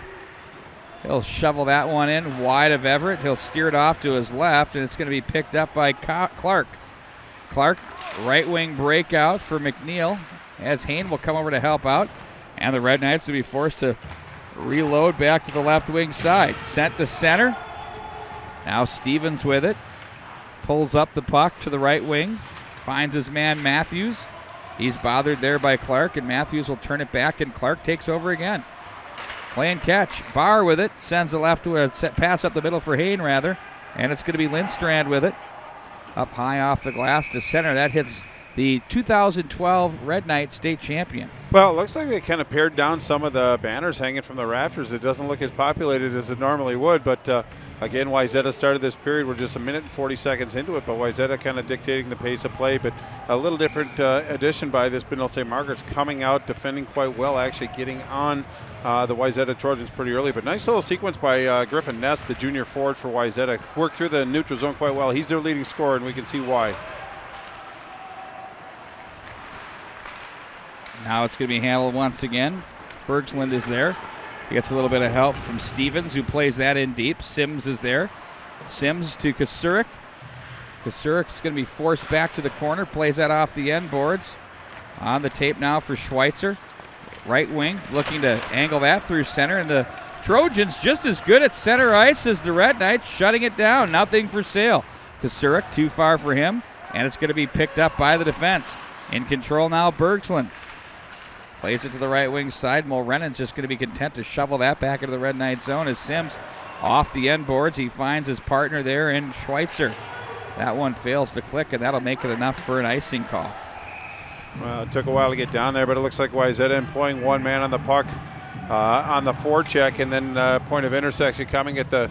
He'll shovel that one in wide of Everett. He'll steer it off to his left, and it's going to be picked up by Clark. Clark, right wing breakout for McNeil, as Hain will come over to help out. And the Red Knights will be forced to reload back to the left wing side. Sent to center. Now Stevens with it. Pulls up the puck to the right wing. Finds his man Matthews. He's bothered there by Clark, and Matthews will turn it back, and Clark takes over again. Play and catch. Barr with it. Sends a left pass up the middle for Hain, rather. And it's going to be Lindstrand with it. Up high off the glass to center. That hits the 2012 Red Knight state champion. Well, it looks like they kind of pared down some of the banners hanging from the rafters. It doesn't look as populated as it normally would, but again, Wayzata started this period. We're just a minute and 40 seconds into it, but Wayzata kind of dictating the pace of play, but a little different addition by this Benilde-St. Margaret's coming out, defending quite well, actually getting on the Wayzata Trojans pretty early. But nice little sequence by Griffin Ness, the junior forward for Wayzata. Worked through the neutral zone quite well. He's their leading scorer, and we can see why. Now it's going to be handled once again. Bergsland is there. He gets a little bit of help from Stevens, who plays that in deep. Sims is there. Sims to Kasurik. Kasurik is going to be forced back to the corner. Plays that off the end boards. On the tape now for Schweitzer. Right wing, looking to angle that through center. And the Trojans just as good at center ice as the Red Knights, shutting it down. Nothing for sale. Kasurik, too far for him. And it's going to be picked up by the defense. In control now, Bergsland. Plays it to the right wing side. Mulrennan's just going to be content to shovel that back into the Red Knight zone as Sims off the end boards. He finds his partner there in Schweitzer. That one fails to click, and that'll make it enough for an icing call. Well, it took a while to get down there, but it looks like Wayzata employing one man on the puck on the forecheck, and then point of intersection coming at the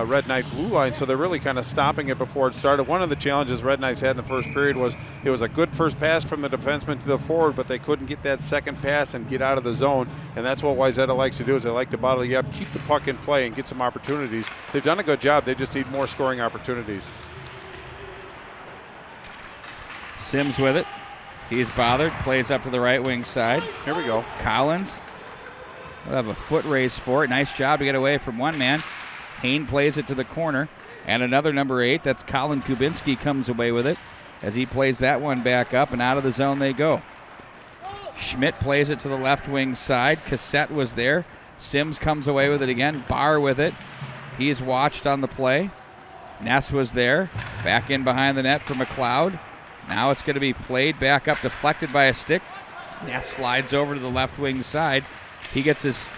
Red Knight blue line, so they're really kind of stopping it before it started. One of the challenges Red Knights had in the first period was it was a good first pass from the defenseman to the forward, but they couldn't get that second pass and get out of the zone, and that's what Wayzata likes to do, is they like to bottle you up, keep the puck in play, and get some opportunities. They've done a good job. They just need more scoring opportunities. Sims with it. He's bothered. Plays up to the right wing side. Here we go. Collins will have a foot race for it. Nice job to get away from one man. Hain plays it to the corner. And another number 8, that's Colin Kubinski, comes away with it. as he plays that one back up, and out of the zone they go. Schmidt plays it to the left wing side. Cassette was there. Sims comes away with it again. Barr with it. He's watched on the play. Ness was there. Back in behind the net for McLeod. Now it's going to be played back up, deflected by a stick. Ness slides over to the left wing side. He gets his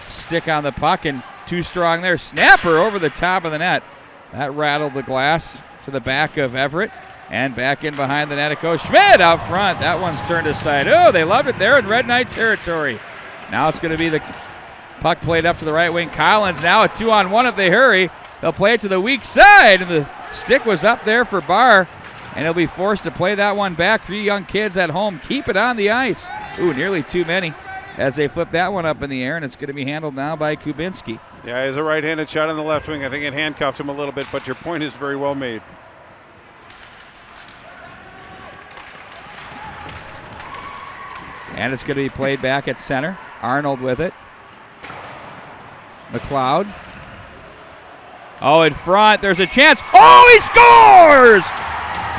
stick on the puck, and too strong there. Snapper over the top of the net. That rattled the glass to the back of Everett. And back in behind the net it goes. Schmidt out front. That one's turned aside. Oh, they loved it there in Red Knight territory. Now it's going to be the puck played up to the right wing. Collins now a 2-on-1 if they hurry. They'll play it to the weak side, and the stick was up there for Barr, and he'll be forced to play that one back. 3 young kids at home keep it on the ice. Ooh, nearly too many as they flip that one up in the air, and it's going to be handled now by Kubinski. Yeah, he has a right-handed shot on the left wing. I think it handcuffed him a little bit, but your point is very well made. And it's going to be played back at center. Arnold with it. McLeod. Oh, in front, there's a chance. Oh, he scores!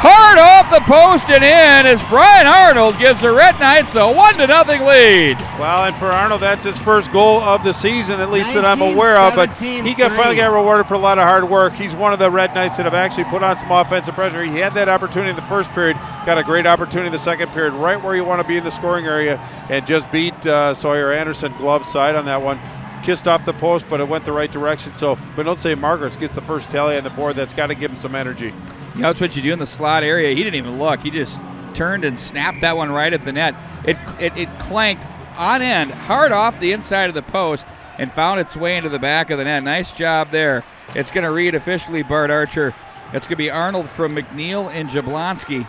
Hard off the post and in as Brian Arnold gives the Red Knights a 1-0 lead. Well, and for Arnold, that's his first goal of the season, at least that I'm aware of. But he finally got rewarded for a lot of hard work. He's one of the Red Knights that have actually put on some offensive pressure. He had that opportunity in the first period, got a great opportunity in the second period, right where you want to be in the scoring area, and just beat Sawyer Anderson glove side on that one. Kissed off the post, but it went the right direction. So Benilde-St. Margaret gets the first tally on the board. That's got to give him some energy. You know, that's what you do in the slot area. He didn't even look. He just turned and snapped that one right at the net. It clanked on end, hard off the inside of the post, and found its way into the back of the net. Nice job there. It's going to read officially, Bart Archer. It's going to be Arnold from McNeil and Jablonski.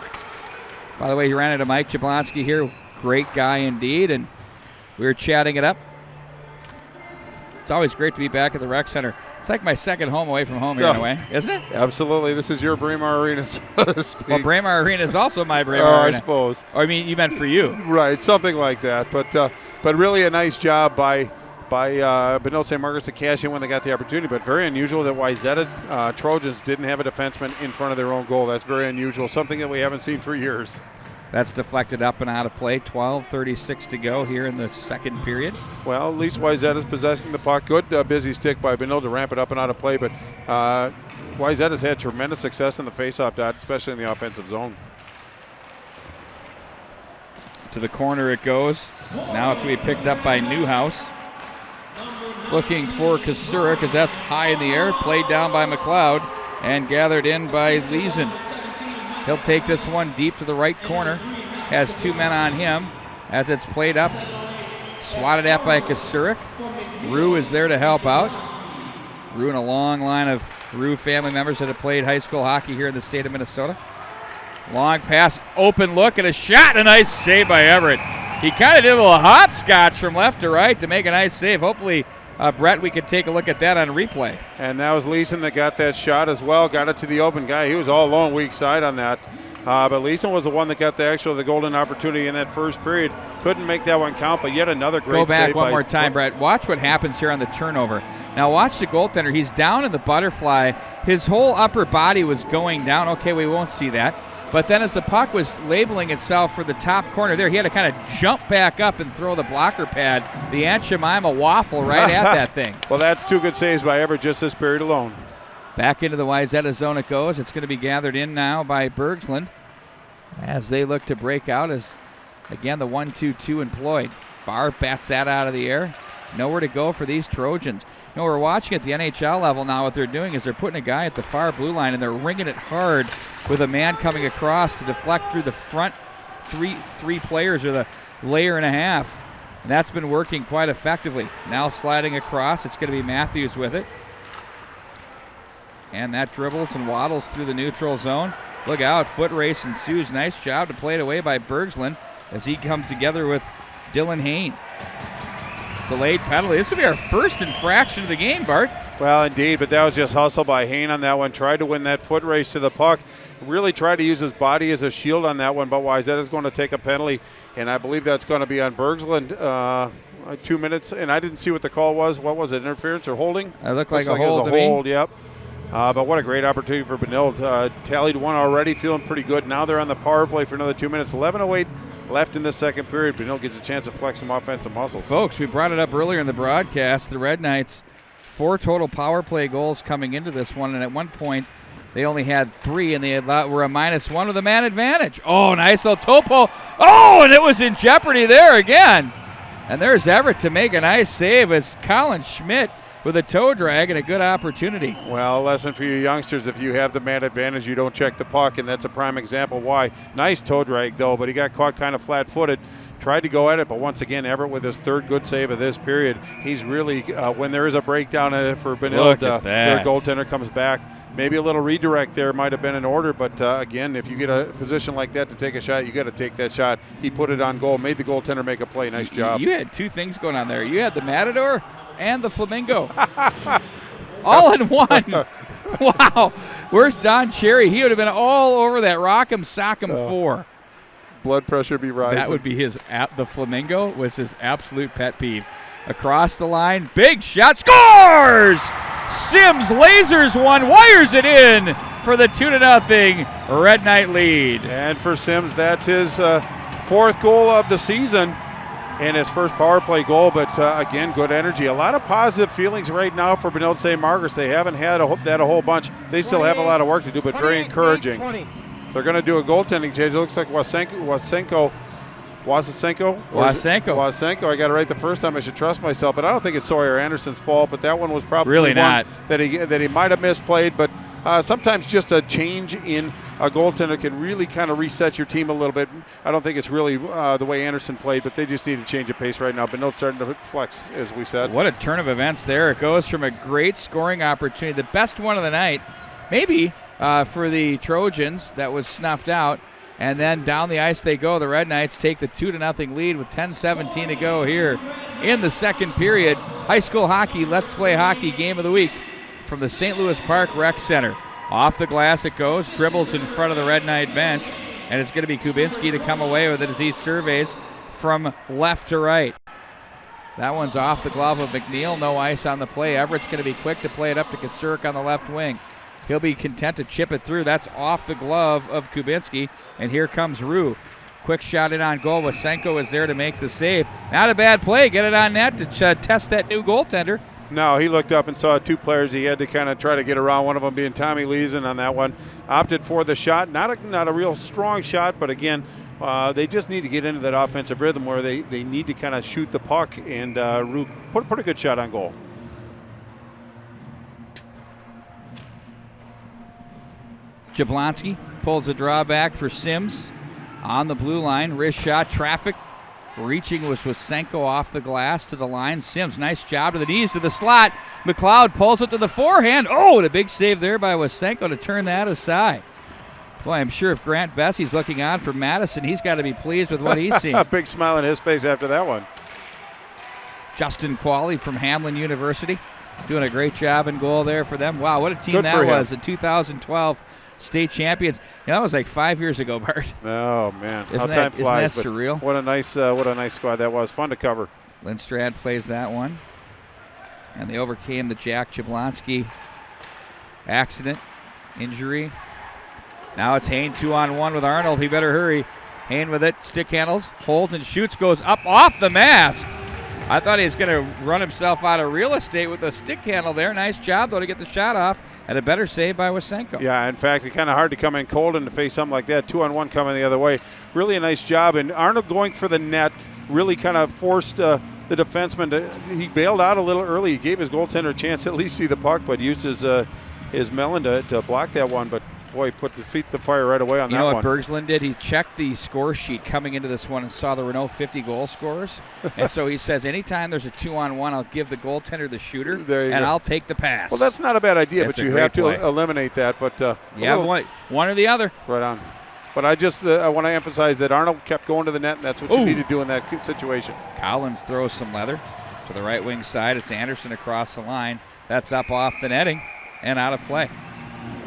By the way, he ran into Mike Jablonski here. Great guy indeed, and we were chatting it up. It's always great to be back at the rec center. It's like my second home away from home here in a way, isn't it? Absolutely. This is your Braemar Arena, so to speak. Well, Braemar Arena is also my Braemar Arena. I suppose. Or, I mean, you meant for you. Right, something like that. But really a nice job by Benilde-St. Margaret to cash in when they got the opportunity. But very unusual that Wayzata Trojans didn't have a defenseman in front of their own goal. That's very unusual, something that we haven't seen for years. That's deflected up and out of play. 12:36 to go here in the second period. Well, at least Wayzata's possessing the puck. Good busy stick by Benilde to ramp it up and out of play. But Wayzata's had tremendous success in the faceoff dot, especially in the offensive zone. To the corner it goes. Now it's going to be picked up by Newhouse. Looking for Kasura because that's high in the air. Played down by McLeod and gathered in by Leeson. He'll take this one deep to the right corner. Has 2 men on him as it's played up. Swatted at by Kasurik. Rue is there to help out. Rue and a long line of Rue family members that have played high school hockey here in the state of Minnesota. Long pass, open look, and a shot, and a nice save by Everett. He kind of did a little hopscotch from left to right to make a nice save. Hopefully, Brett, we could take a look at that on replay. And that was Leeson that got that shot as well. Got it to the open guy. He was all alone weak side on that. But Leeson was the one that got the golden opportunity in that first period. Couldn't make that one count, but yet another great save. Go back one more time, Brett. Watch what happens here on the turnover. Now watch the goaltender. He's down in the butterfly. His whole upper body was going down. Okay, we won't see that. But then as the puck was labeling itself for the top corner there, he had to kind of jump back up and throw the blocker pad, the Aunt Jemima waffle right at that thing. Well, that's 2 good saves by Everett just this period alone. Back into the Wayzata zone it goes. It's going to be gathered in now by Bergsland as they look to break out as, again, the 1-2-2 employed. Barr bats that out of the air. Nowhere to go for these Trojans. You know, we're watching at the NHL level now. What they're doing is they're putting a guy at the far blue line and they're ringing it hard with a man coming across to deflect through the front three players or the layer and a half. And that's been working quite effectively. Now sliding across, it's going to be Matthews with it. And that dribbles and waddles through the neutral zone. Look out, foot race ensues. Nice job to play it away by Bergsland as he comes together with Dylan Hain. Delayed penalty. This will be our first infraction of the game, Bart. Well, indeed, but that was just hustle by Hain on that one. Tried to win that foot race to the puck. Really tried to use his body as a shield on that one, but Wayzata is going to take a penalty, and I believe that's going to be on Bergsland. 2 minutes, and I didn't see what the call was. What was it, interference or holding? It looked like a it was hold a to me. hold, yep. But what a great opportunity for Benilde. Tallied one already, feeling pretty good. Now they're on the power play for another 2 minutes. 11:08 left in the second period. Benilde gets a chance to flex some offensive muscles. Folks, we brought it up earlier in the broadcast. The Red Knights, 4 total power play goals coming into this one, and at one point they only had 3, and they were a -1 with a man advantage. Oh, nice little topo. Oh, and it was in jeopardy there again. And there's Everett to make a nice save as Colin Schmidt with a toe drag and a good opportunity. Well, a lesson for you youngsters, if you have the man advantage, you don't check the puck, and that's a prime example why. Nice toe drag, though, but he got caught kind of flat-footed. Tried to go at it, but once again, Everett with his 3rd good save of this period. He's really, when there is a breakdown for Benilde, their goaltender comes back. Maybe a little redirect there might have been in order, but again, if you get a position like that to take a shot, you got to take that shot. He put it on goal, made the goaltender make a play. Nice job. You had 2 things going on there. You had the Matador and the Flamingo. All in one. Wow. Where's Don Cherry? He would have been all over that Rock'em Sock'em 4. Blood pressure be rising. That would be the Flamingo was his absolute pet peeve. Across the line, big shot, scores! Sims lasers one, wires it in for the 2-0 Red Knight lead. And for Sims, that's his 4th goal of the season and his first power play goal, but again, good energy. A lot of positive feelings right now for Benilde-St. Margaret. They haven't had that a whole bunch. They still have a lot of work to do, but very encouraging. They're going to do a goaltending change. It looks like Wasenko. I got it right the first time. I should trust myself, but I don't think it's Sawyer Anderson's fault. But that one was probably really one not that he might have misplayed. But sometimes just a change in a goaltender can really kind of reset your team a little bit. I don't think it's really the way Anderson played, but they just need to change of pace right now. Benilde's starting to flex, as we said. What a turn of events there! It goes from a great scoring opportunity, the best one of the night, maybe for the Trojans, that was snuffed out. And then down the ice they go. The Red Knights take the 2-0 lead with 10:17 to go here in the second period. High school hockey, Let's Play Hockey game of the week from the St. Louis Park Rec Center. Off the glass it goes, dribbles in front of the Red Knight bench, and it's going to be Kubinski to come away with it as he surveys from left to right. That one's off the glove of McNeil. No ice on the play. Everett's going to be quick to play it up to Kosturik on the left wing. He'll be content to chip it through. That's off the glove of Kubinski. And here comes Rue. Quick shot in on goal. Wasenko is there to make the save. Not a bad play. Get it on net to test that new goaltender. No, he looked up and saw 2 players. He had to kind of try to get around, one of them being Tommy Leeson on that one. Opted for the shot. Not a real strong shot, but again, they just need to get into that offensive rhythm where they need to kind of shoot the puck, and Rue put a good shot on goal. Jablonski pulls a draw back for Sims on the blue line. Wrist shot, traffic. Reaching was Wasenko off the glass to the line. Sims, nice job to the knees, to the slot. McLeod pulls it to the forehand. Oh, and a big save there by Wasenko to turn that aside. Boy, I'm sure if Grant Bessie's looking on for Madison, he's got to be pleased with what he's seen. A big smile on his face after that one. Justin Qualley from Hamlin University doing a great job in goal there for them. Wow, what a team that was. The 2012 state champions. Yeah, that was like 5 years ago, Bart. Oh man, how time flies! Isn't that surreal? What a nice squad that was. Fun to cover. Lindstrad plays that one, and they overcame the Jack Jablonski accident, injury. Now it's Hain 2-on-1 with Arnold. He better hurry. Hain with it, stick handles, holds and shoots, goes up off the mask. I thought he was going to run himself out of real estate with a stick handle there. Nice job, though, to get the shot off. And a better save by Wasenko. Yeah, in fact, it's kind of hard to come in cold and to face something like that. 2-on-1 coming the other way. Really a nice job. And Arnold going for the net really kind of forced the defenseman to. He bailed out a little early. He gave his goaltender a chance to at least see the puck, but used his melon to block that one. But boy, he put the feet to the fire right away on that one. You know what Bergslund did? He checked the score sheet coming into this one and saw there were no 50 goal scorers. And so he says, anytime there's a 2-on-1, I'll give the goaltender the shooter, and I'll take the pass. Well, that's not a bad idea, but you have to eliminate that. But one or the other. Right on. But I want to emphasize that Arnold kept going to the net, and that's what you need to do in that situation. Collins throws some leather to the right wing side. It's Anderson across the line. That's up off the netting and out of play.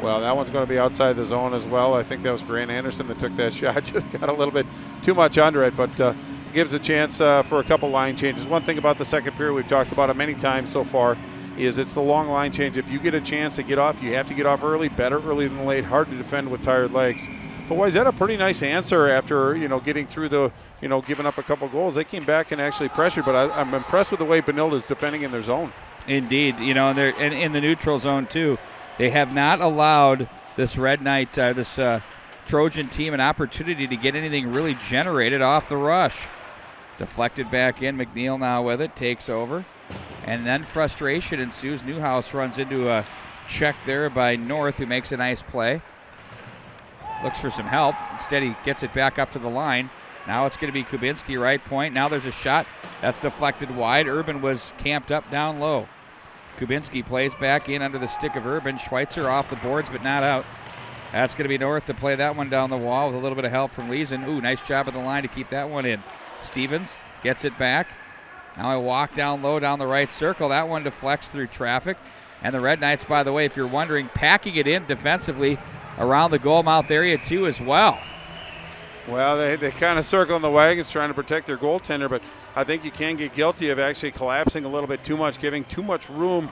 Well, that one's going to be outside the zone as well. I think that was Grant Anderson that took that shot. Just got a little bit too much under it, but gives a chance for a couple line changes. One thing about the second period, we've talked about it many times so far, is it's the long line change. If you get a chance to get off, you have to get off early. Better early than late. Hard to defend with tired legs. But Wayzata a pretty nice answer after, getting through the, giving up a couple goals. They came back and actually pressured, but I'm impressed with the way Benilde is defending in their zone. Indeed. And they're in the neutral zone, too. They have not allowed this Red Knight, this Trojan team, an opportunity to get anything really generated off the rush. Deflected back in. McNeil now with it, takes over. And then frustration ensues. Newhouse runs into a check there by North, who makes a nice play. Looks for some help. Instead, he gets it back up to the line. Now it's going to be Kubinski, right point. Now there's a shot. That's deflected wide. Urban was camped up down low. Kubinski plays back in under the stick of Urban. Schweitzer off the boards, but not out. That's going to be North to play that one down the wall with a little bit of help from Leeson. Ooh, nice job at the line to keep that one in. Stevens gets it back. Now I walk down low down the right circle. That one deflects through traffic. And the Red Knights, by the way, if you're wondering, packing it in defensively around the goal mouth area too as well. Well, they kind of circle in the wagons trying to protect their goaltender, but I think you can get guilty of actually collapsing a little bit too much, giving too much room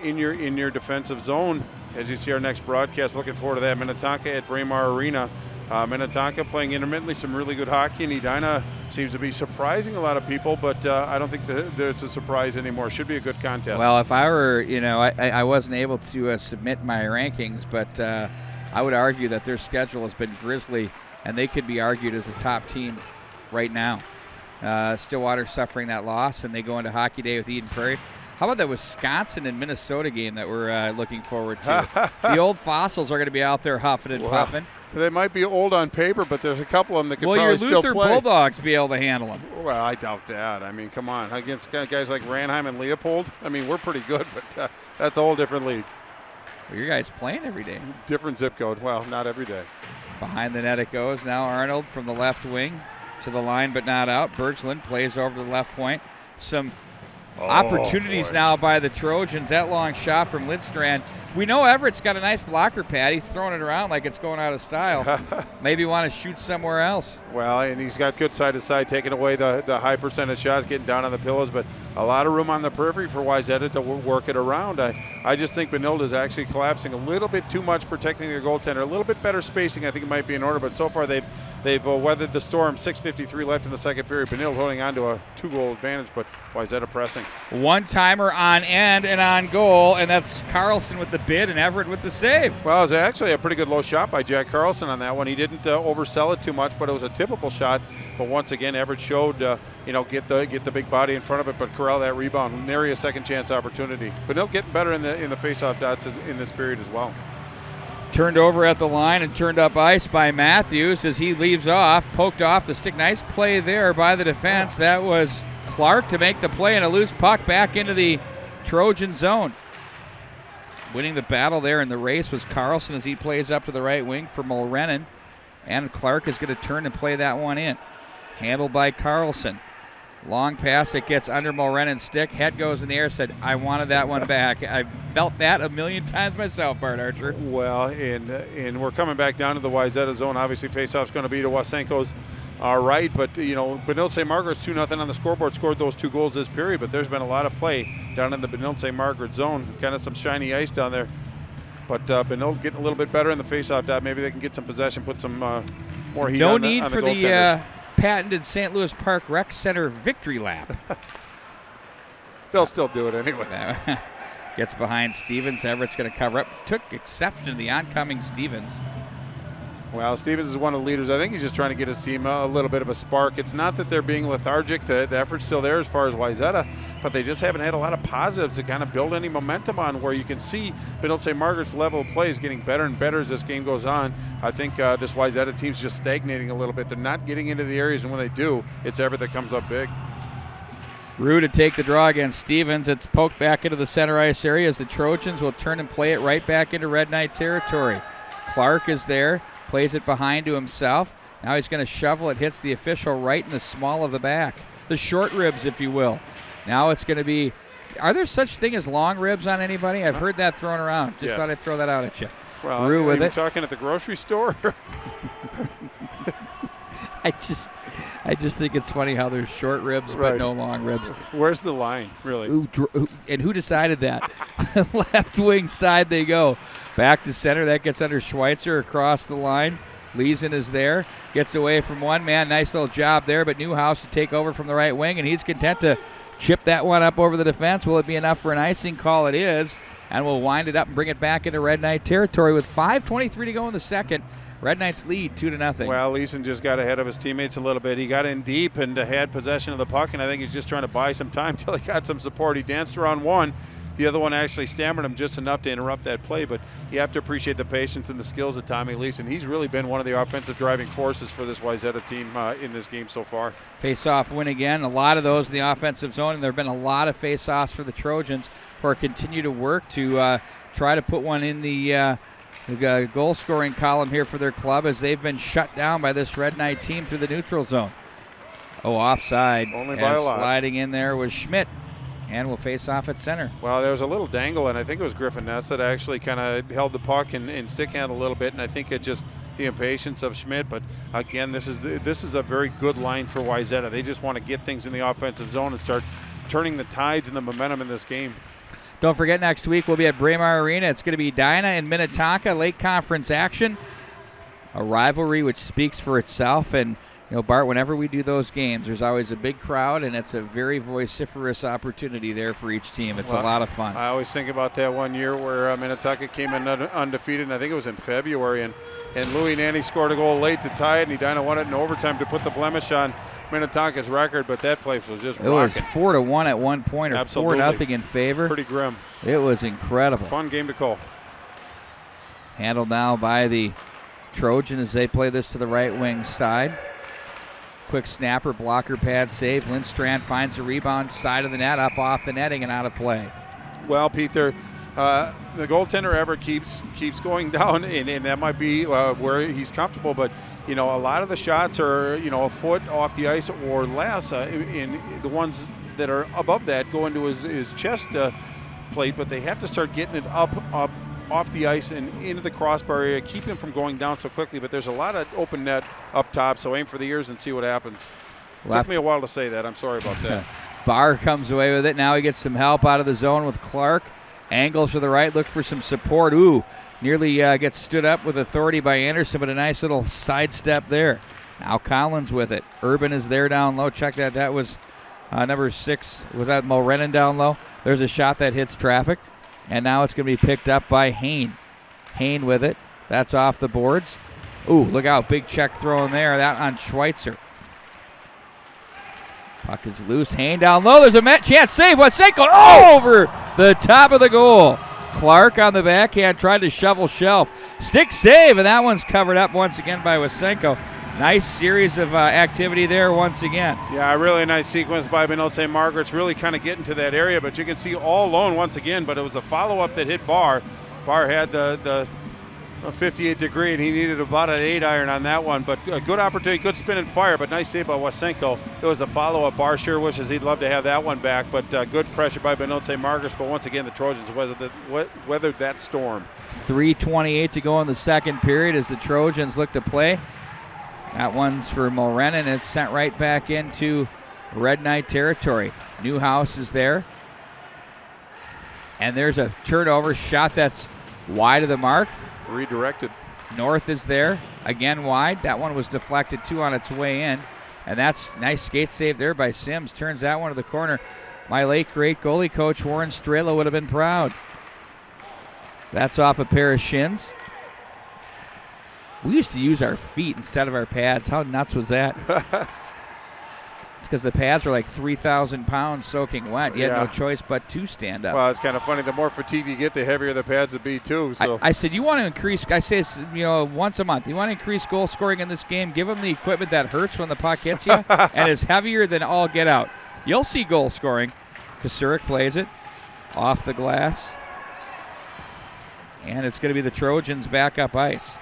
in your defensive zone. As you see our next broadcast, looking forward to that. Minnetonka at Braemar Arena. Minnetonka playing intermittently some really good hockey, and Edina seems to be surprising a lot of people, but I don't think there's a surprise anymore. Should be a good contest. Well, if I were, I wasn't able to submit my rankings, but I would argue that their schedule has been grisly, and they could be argued as a top team right now. Stillwater suffering that loss, and they go into Hockey Day with Eden Prairie. How about that Wisconsin and Minnesota game that we're looking forward to? The old fossils are going to be out there huffing and puffing. They might be old on paper, but there's a couple of them that could probably still play. Will your Luther Bulldogs be able to handle them? Well, I doubt that. I mean, come on. Against guys like Ranheim and Leopold, I mean, we're pretty good, but that's a whole different league. Well, your guys playing every day. Different zip code. Well, not every day. Behind the net it goes. Now Arnold from the left wing to the line, but not out. Bergsland plays over to the left point. Some opportunities now by the Trojans. That long shot from Lidstrand. We know Everett's got a nice blocker pad. He's throwing it around like it's going out of style. Maybe want to shoot somewhere else. Well, and he's got good side-to-side, taking away the high percentage shots, getting down on the pillows, but a lot of room on the periphery for Wayzata to work it around. I just think Benilde is actually collapsing a little bit too much, protecting their goaltender. A little bit better spacing, I think it might be in order, but so far they've weathered the storm. 6:53 left in the second period. Benilde holding on to a 2-goal advantage, but Wayzata pressing. One-timer on end and on goal, and that's Carlson with the bid and Everett with the save. Well, it was actually a pretty good low shot by Jack Carlson on that one. He didn't oversell it too much, but it was a typical shot. But once again, Everett showed, get the big body in front of it, but corral that rebound. Nary a second chance opportunity. Benilde getting better in the face-off dots in this period as well. Turned over at the line and turned up ice by Matthews as he leaves off, poked off the stick. Nice play there by the defense. That was Clark to make the play, and a loose puck back into the Trojan zone. Winning the battle there in the race was Carlson as he plays up to the right wing for Mulrennan. And Clark is going to turn and play that one in. Handled by Carlson. Long pass that gets under Mulrennan's stick. Head goes in the air, said, I wanted that one back. I felt that a million times myself, Bart Archer. Well, and we're coming back down to the Wayzata zone. Obviously, faceoff's going to be to Wasenko's right, but, Benilde-St. Margaret's 2-0 on the scoreboard, scored those 2 goals this period, but there's been a lot of play down in the Benilde-St. Margaret zone. Kind of some shiny ice down there. But Benilde getting a little bit better in the faceoff dot. Maybe they can get some possession, put some more heat on the goaltender. No need for the patented St. Louis Park Rec Center victory lap. They'll still do it anyway. Gets behind Stevens. Everett's going to cover up. Took exception to the oncoming Stevens. Well, Stevens is one of the leaders. I think he's just trying to get his team a little bit of a spark. It's not that they're being lethargic. The effort's still there as far as Wayzata, but they just haven't had a lot of positives to kind of build any momentum on, where you can see Benilde-St. Margaret's level of play is getting better and better as this game goes on. I think this Wayzata team's just stagnating a little bit. They're not getting into the areas, and when they do, it's Everett that comes up big. Rue to take the draw against Stevens. It's poked back into the center ice area as the Trojans will turn and play it right back into Red Knight territory. Clark is there. Plays it behind to himself. Now he's going to shovel it. Hits the official right in the small of the back. The short ribs, if you will. Now it's going to be... Are there such thing as long ribs on anybody? I've heard that thrown around. Just thought I'd throw that out at you. Well, Rue with you it. Talking at the grocery store? I just think it's funny how there's short ribs but no long ribs. Where's the line, really? And who decided that? Left wing side they go. Back to center. That gets under Schweitzer across the line. Leeson is there. Gets away from one man. Nice little job there, but Newhouse to take over from the right wing, and he's content to chip that one up over the defense. Will it be enough for an icing call? It is, and we'll wind it up and bring it back into Red Knight territory with 5:23 to go in the second. Red Knights lead 2-0. Well, Leeson just got ahead of his teammates a little bit. He got in deep and had possession of the puck, and I think he's just trying to buy some time till he got some support. He danced around one. The other one actually stammered him just enough to interrupt that play, but you have to appreciate the patience and the skills of Tommy Leeson. He's really been one of the offensive driving forces for this Wayzata team in this game so far. Face-off win again. A lot of those in the offensive zone, and there have been a lot of face-offs for the Trojans who are continue to work to try to put one in the goal-scoring column here for their club as they've been shut down by this Red Knight team through the neutral zone. Oh, offside. Only by a lot. Sliding in there was Schmidt. And will face off at center. Well, there was a little dangle, and I think it was Griffin Ness that actually kind of held the puck and stick handle a little bit, and I think it just the impatience of Schmidt. But again, this is a very good line for Wayzata. They just want to get things in the offensive zone and start turning the tides and the momentum in this game. Don't forget, next week we'll be at Braemar Arena. It's going to be Dinah and Minnetonka, late conference action. A rivalry which speaks for itself, and you know, Bart, whenever we do those games, there's always a big crowd, and it's a very vociferous opportunity there for each team. It's a lot of fun. I always think about that one year where Minnetonka came in undefeated, and I think it was in February, and Louis Nanny scored a goal late to tie it, and Edina won it in overtime to put the blemish on Minnetonka's record, but that place was just rocking. It was 4-1 at one point, or 4-0 in favor. Pretty grim. It was incredible. Fun game to call. Handled now by the Trojans as they play this to the right wing side. Quick snapper, blocker pad save. Lindstrand finds a rebound, side of the net, up off the netting and out of play. Well, Pete, the goaltender ever keeps going down, and that might be where he's comfortable. But you know, a lot of the shots are a foot off the ice or less. In the ones that are above that go into his chest plate, but they have to start getting it up off the ice and into the crossbar area, keep him from going down so quickly. But there's a lot of open net up top, so aim for the ears and see what happens. Took me a while to say that. I'm sorry about that. Barr comes away with it. Now he gets some help out of the zone with Clark. Angles to the right, looks for some support. Ooh, nearly gets stood up with authority by Anderson, but a nice little sidestep there. Now Collins with it. Urban is there down low. Check that. That was number 6. Was that Mulrennan down low? There's a shot that hits traffic. And now it's going to be picked up by Hain. Hain with it. That's off the boards. Ooh, look out. Big check throw in there. That on Schweitzer. Puck is loose. Hain down low. There's a chance. Save. Wasenko over the top of the goal. Clark on the backhand tried to shovel shelf. Stick save, and that one's covered up once again by Wasenko. Nice series of activity there once again. Yeah, a really nice sequence by Benilde-St. Margaret's really kind of getting to that area, but you can see all alone once again, but it was a follow-up that hit Barr. Barr had the 58 degree, and he needed about an 8-iron on that one, but a good opportunity, good spin and fire, but nice save by Wasenko. It was a follow-up. Barr sure wishes he'd love to have that one back, but good pressure by Benilde-St. Margaret's, but once again, the Trojans weathered that storm. 3:28 to go in the second period as the Trojans look to play. That one's for Mulrennan. It's sent right back into Red Knight territory. Newhouse is there. And there's a turnover shot that's wide of the mark. Redirected. North is there. Again wide. That one was deflected too on its way in. And that's nice skate save there by Sims. Turns that one to the corner. My late great goalie coach Warren Strela would have been proud. That's off a pair of shins. We used to use our feet instead of our pads. How nuts was that? It's because the pads were like 3,000 pounds soaking wet. You had no choice but to stand up. Well, it's kind of funny. The more fatigue you get, the heavier the pads will be, too. So I said, you want to increase, I say, once a month, you want to increase goal scoring in this game, give them the equipment that hurts when the puck hits you and is heavier than all get out. You'll see goal scoring. Kasurik plays it off the glass. And it's going to be the Trojans back up ice.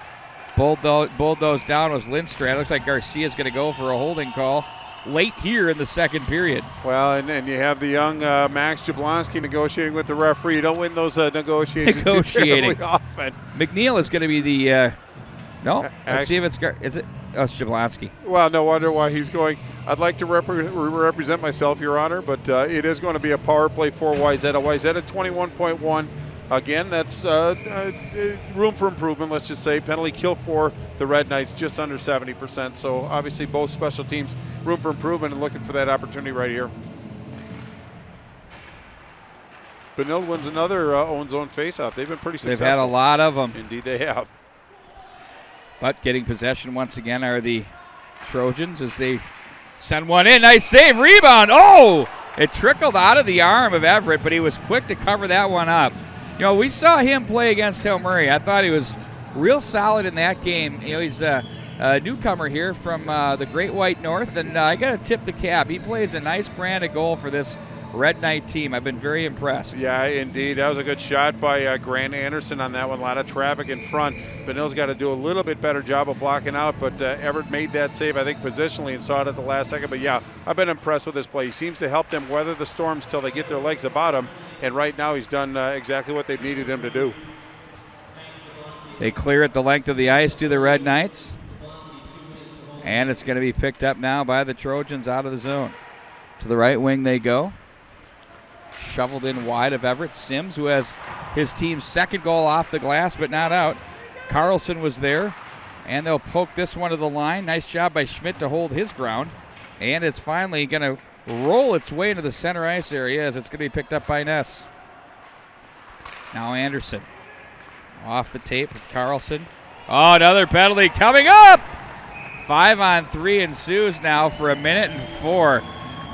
Bulldozed down was Lindstrand. Looks like Garcia's going to go for a holding call late here in the second period. Well, and you have the young Max Jablonski negotiating with the referee. You don't win those negotiations too terribly often. McNeil is going to be the No, let's see if it's is it? Oh, it's Jablonski. Well, no wonder why he's going. I'd like to represent myself, Your Honor, but it is going to be a power play for Wayzata. Wayzata 21.1. Again, that's room for improvement, let's just say. Penalty kill for the Red Knights, just under 70%. So obviously both special teams, room for improvement, and looking for that opportunity right here. Benilde wins another own zone faceoff. They've been pretty successful. They've had a lot of them. Indeed they have. But getting possession once again are the Trojans as they send one in. Nice save, rebound. Oh, it trickled out of the arm of Everett, but he was quick to cover that one up. You know, we saw him play against Hill Murray. I thought he was real solid in that game. You know, he's a newcomer here from the Great White North, and I got to tip the cap. He plays a nice brand of goal for this Red Knight team. I've been very impressed. Yeah, indeed. That was a good shot by Grant Anderson on that one. A lot of traffic in front. Benilde's got to do a little bit better job of blocking out, but Everett made that save, I think, positionally and saw it at the last second. But, yeah, I've been impressed with this play. He seems to help them weather the storms till they get their legs about him, and right now he's done exactly what they've needed him to do. They clear it the length of the ice to the Red Knights, and it's going to be picked up now by the Trojans out of the zone. To the right wing they go. Shoveled in wide of Everett. Sims, who has his team's second goal off the glass but not out. Carlson was there, and they'll poke this one to the line. Nice job by Schmidt to hold his ground, and it's finally going to roll its way into the center ice area as it's going to be picked up by Ness. Now Anderson off the tape with Carlson. Oh, another penalty coming up. 5-on-3 ensues now for 1:04.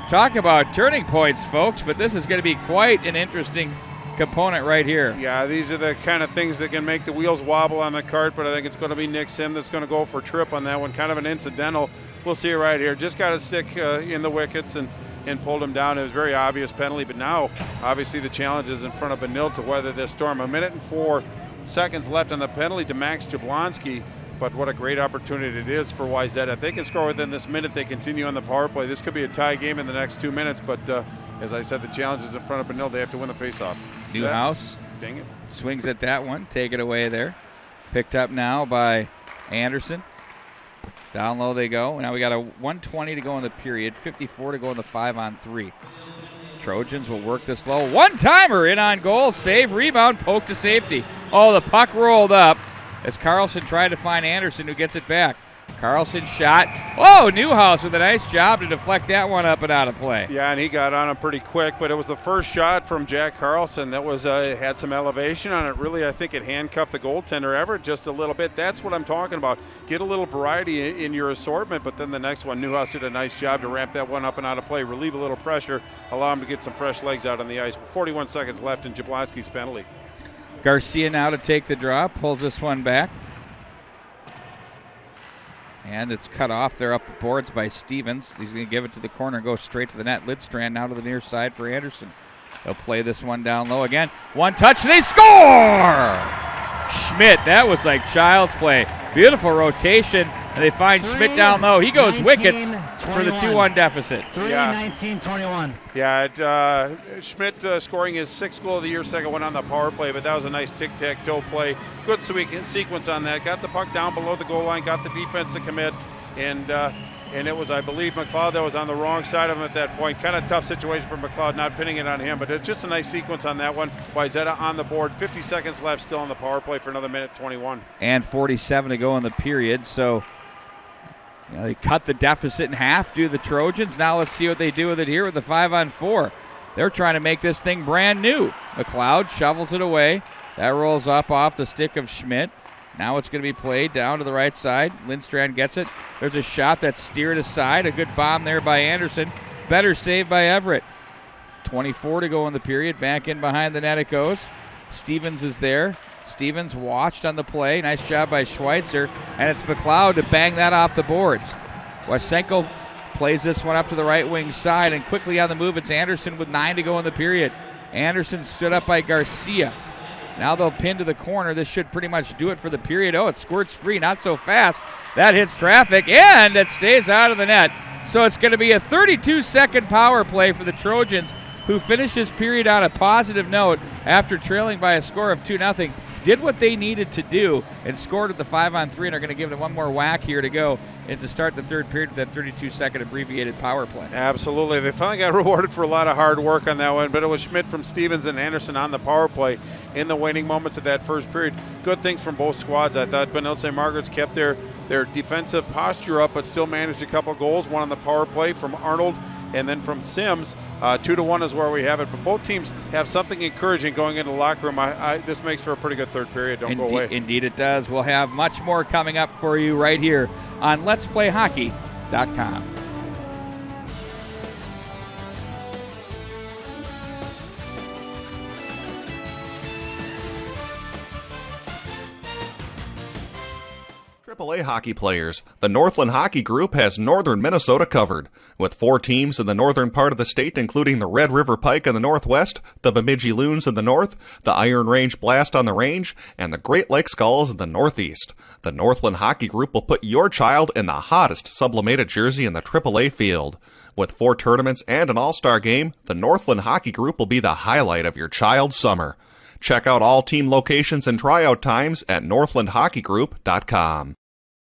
Talk about turning points, folks, but this is going to be quite an interesting component right here. Yeah, these are the kind of things that can make the wheels wobble on the cart, but I think it's going to be Nick Sim that's going to go for trip on that one. Kind of an incidental. We'll see it right here. Just got to stick in the wickets and pulled him down. It was a very obvious penalty, but now obviously the challenge is in front of Benilde to weather this storm. 1:04 left on the penalty to Max Jablonski. But what a great opportunity it is for Wayzata. If they can score within this minute, they continue on the power play. This could be a tie game in the next 2 minutes, but as I said, the challenge is in front of Benilde. They have to win the faceoff. Newhouse Dang it. swings at that one. Take it away there. Picked up now by Anderson. Down low they go. Now we got a 1:20 to go in the period, 54 to go in the 5-on-3. Trojans will work this low. One-timer in on goal. Save, rebound, poke to safety. Oh, the puck rolled up as Carlson tried to find Anderson, who gets it back. Carlson shot. Oh, Newhouse with a nice job to deflect that one up and out of play. Yeah, and he got on him pretty quick, but it was the first shot from Jack Carlson that was had some elevation on it. Really, I think it handcuffed the goaltender Everett just a little bit. That's what I'm talking about. Get a little variety in your assortment, but then the next one, Newhouse did a nice job to ramp that one up and out of play, relieve a little pressure, allow him to get some fresh legs out on the ice. 41 seconds left in Jablonski's penalty. Garcia now to take the draw, pulls this one back. And it's cut off there up the boards by Stevens. He's going to give it to the corner and go straight to the net. Lidstrand now to the near side for Anderson. They'll play this one down low again. One touch, they score! Schmidt, that was like child's play. Beautiful rotation, and they find Schmidt down low. He goes wickets for the 2-1 deficit. 3-19-21. Yeah, Schmidt scoring his 6th goal of the year, second one on the power play, but that was a nice tic-tac-toe play. Good sequence on that. Got the puck down below the goal line, got the defense to commit, and it was, I believe, McLeod that was on the wrong side of him at that point. Kind of tough situation for McLeod, not pinning it on him, but it's just a nice sequence on that one. Wayzata on the board, 50 seconds left, still on the power play for another 1:21. And 47 to go in the period, so they cut the deficit in half, do the Trojans. Now let's see what they do with it here with the 5-on-4. They're trying to make this thing brand new. McLeod shovels it away. That rolls up off the stick of Schmidt. Now it's going to be played down to the right side. Lindstrand gets it. There's a shot that's steered aside. A good bomb there by Anderson. Better save by Everett. 24 to go in the period. Back in behind the net it goes. Stevens is there. Stevens watched on the play. Nice job by Schweitzer. And it's McLeod to bang that off the boards. Wasenko plays this one up to the right wing side. And quickly on the move, it's Anderson with 9 to go in the period. Anderson stood up by Garcia. Now they'll pin to the corner. This should pretty much do it for the period. Oh, it squirts free. Not so fast. That hits traffic, and it stays out of the net. So it's going to be a 32-second power play for the Trojans, who finish this period on a positive note after trailing by a score of 2-0. did what they needed to do and scored at the 5-on-3 and are going to give it one more whack here to go and to start the third period with that 32-second abbreviated power play. Absolutely. They finally got rewarded for a lot of hard work on that one, but it was Schmidt from Stevens and Anderson on the power play in the waning moments of that first period. Good things from both squads. I thought Benilde-St. Margaret's kept their defensive posture up, but still managed a couple goals, one on the power play from Arnold and then from Sims. 2-1 is where we have it, but both teams have something encouraging going into the locker room. This makes for a pretty good third period. Don't go away. Indeed it does. We'll have much more coming up for you right here on Let'sPlayHockey.com. AAA hockey players, the Northland Hockey Group has northern Minnesota covered, with 4 teams in the northern part of the state, including the Red River Pike in the northwest, the Bemidji Loons in the north, the Iron Range Blast on the range, and the Great Lake Skulls in the northeast. The Northland Hockey Group will put your child in the hottest sublimated jersey in the AAA field. With 4 tournaments and an all-star game, the Northland Hockey Group will be the highlight of your child's summer. Check out all team locations and tryout times at northlandhockeygroup.com.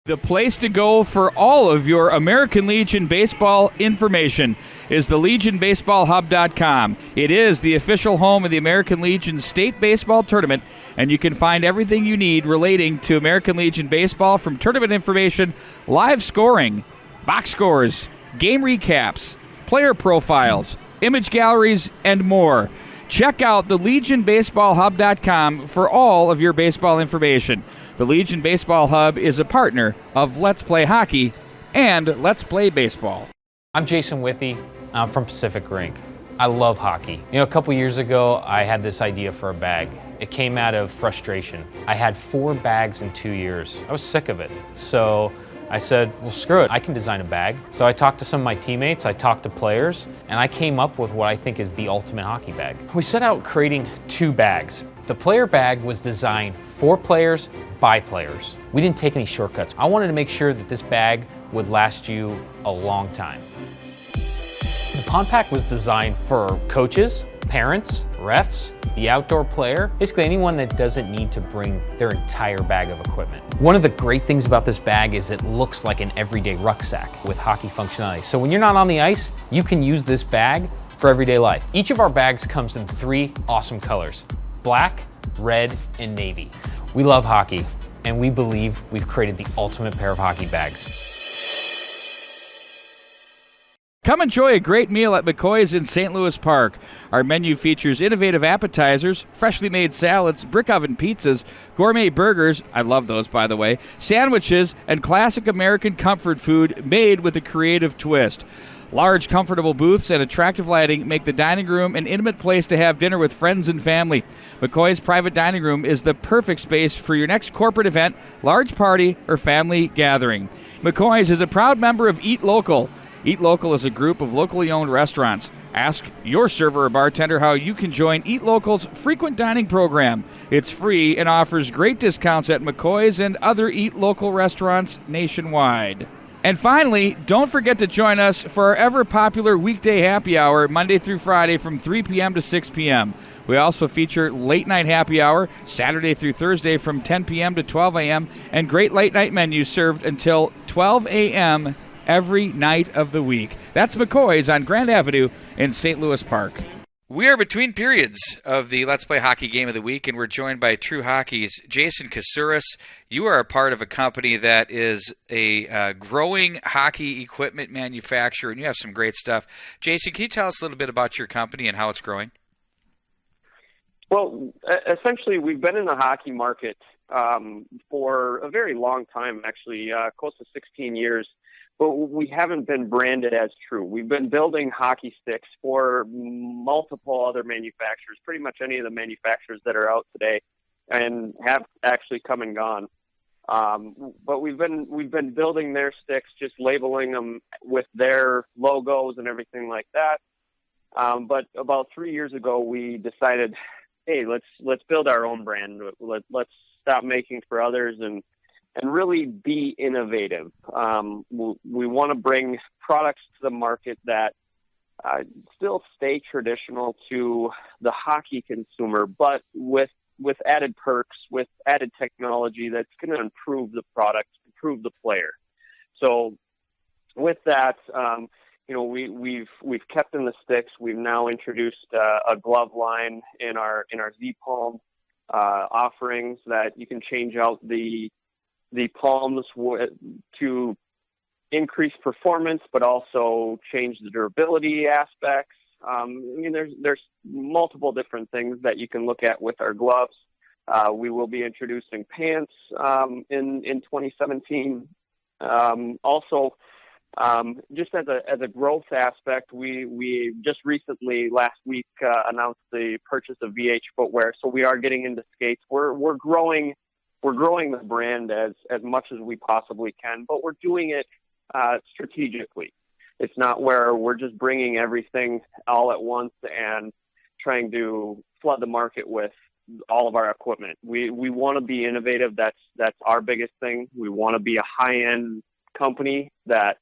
The place to go for all of your American Legion baseball information is the LegionBaseballHub.com. It is the official home of the American Legion State Baseball Tournament, and you can find everything you need relating to American Legion baseball, from tournament information, live scoring, box scores, game recaps, player profiles, image galleries, and more. Check out the LegionBaseballHub.com for all of your baseball information. The Legion Baseball Hub is a partner of Let's Play Hockey and Let's Play Baseball. I'm Jason Withy. I'm from Pacific Rink. I love hockey. A couple years ago, I had this idea for a bag. It came out of frustration. I had 4 bags in 2 years. I was sick of it. So I said, well, screw it, I can design a bag. So I talked to some of my teammates, I talked to players, and I came up with what I think is the ultimate hockey bag. We set out creating 2 bags. The player bag was designed for players, by players. We didn't take any shortcuts. I wanted to make sure that this bag would last you a long time. The pond pack was designed for coaches, parents, refs, the outdoor player, basically anyone that doesn't need to bring their entire bag of equipment. One of the great things about this bag is it looks like an everyday rucksack with hockey functionality. So when you're not on the ice, you can use this bag for everyday life. Each of our bags comes in 3 awesome colors: black, red, and navy. We love hockey, and we believe we've created the ultimate pair of hockey bags. Come enjoy a great meal at McCoy's in St. Louis Park. Our menu features innovative appetizers, freshly made salads, brick oven pizzas, gourmet burgers, I love those by the way, sandwiches, and classic American comfort food made with a creative twist. Large, comfortable booths and attractive lighting make the dining room an intimate place to have dinner with friends and family. McCoy's private dining room is the perfect space for your next corporate event, large party, or family gathering. McCoy's is a proud member of Eat Local. Eat Local is a group of locally owned restaurants. Ask your server or bartender how you can join Eat Local's frequent dining program. It's free and offers great discounts at McCoy's and other Eat Local restaurants nationwide. And finally, don't forget to join us for our ever-popular weekday happy hour, Monday through Friday from 3 p.m. to 6 p.m. We also feature late-night happy hour, Saturday through Thursday from 10 p.m. to 12 a.m., and great late-night menus served until 12 a.m. every night of the week. That's McCoy's on Grand Avenue in St. Louis Park. We are between periods of the Let's Play Hockey Game of the Week, and we're joined by True Hockey's Jason Kasuris. You are a part of a company that is a growing hockey equipment manufacturer, and you have some great stuff. Jason, can you tell us a little bit about your company and how it's growing? Well, essentially, we've been in the hockey market for a very long time, actually, close to 16 years. But we haven't been branded as True. We've been building hockey sticks for multiple other manufacturers, pretty much any of the manufacturers that are out today, and have actually come and gone. But we've been building their sticks, just labeling them with their logos and everything like that. But about 3 years ago, we decided, hey, let's build our own brand. Let's stop making for others and really be innovative. We want to bring products to the market that still stay traditional to the hockey consumer, but with with added perks, with added technology that's going to improve the product, improve the player. So with that, we've kept in the sticks. We've now introduced a glove line in our Z Palm offerings that you can change out the palms to increase performance, but also change the durability aspects. There's multiple different things that you can look at with our gloves. We will be introducing pants in 2017. Also, just as a growth aspect, we just recently last week announced the purchase of VH footwear. So we are getting into skates. We're growing the brand as much as we possibly can, but we're doing it strategically. It's not where we're just bringing everything all at once and trying to flood the market with all of our equipment. We want to be innovative. That's our biggest thing. We want to be a high-end company that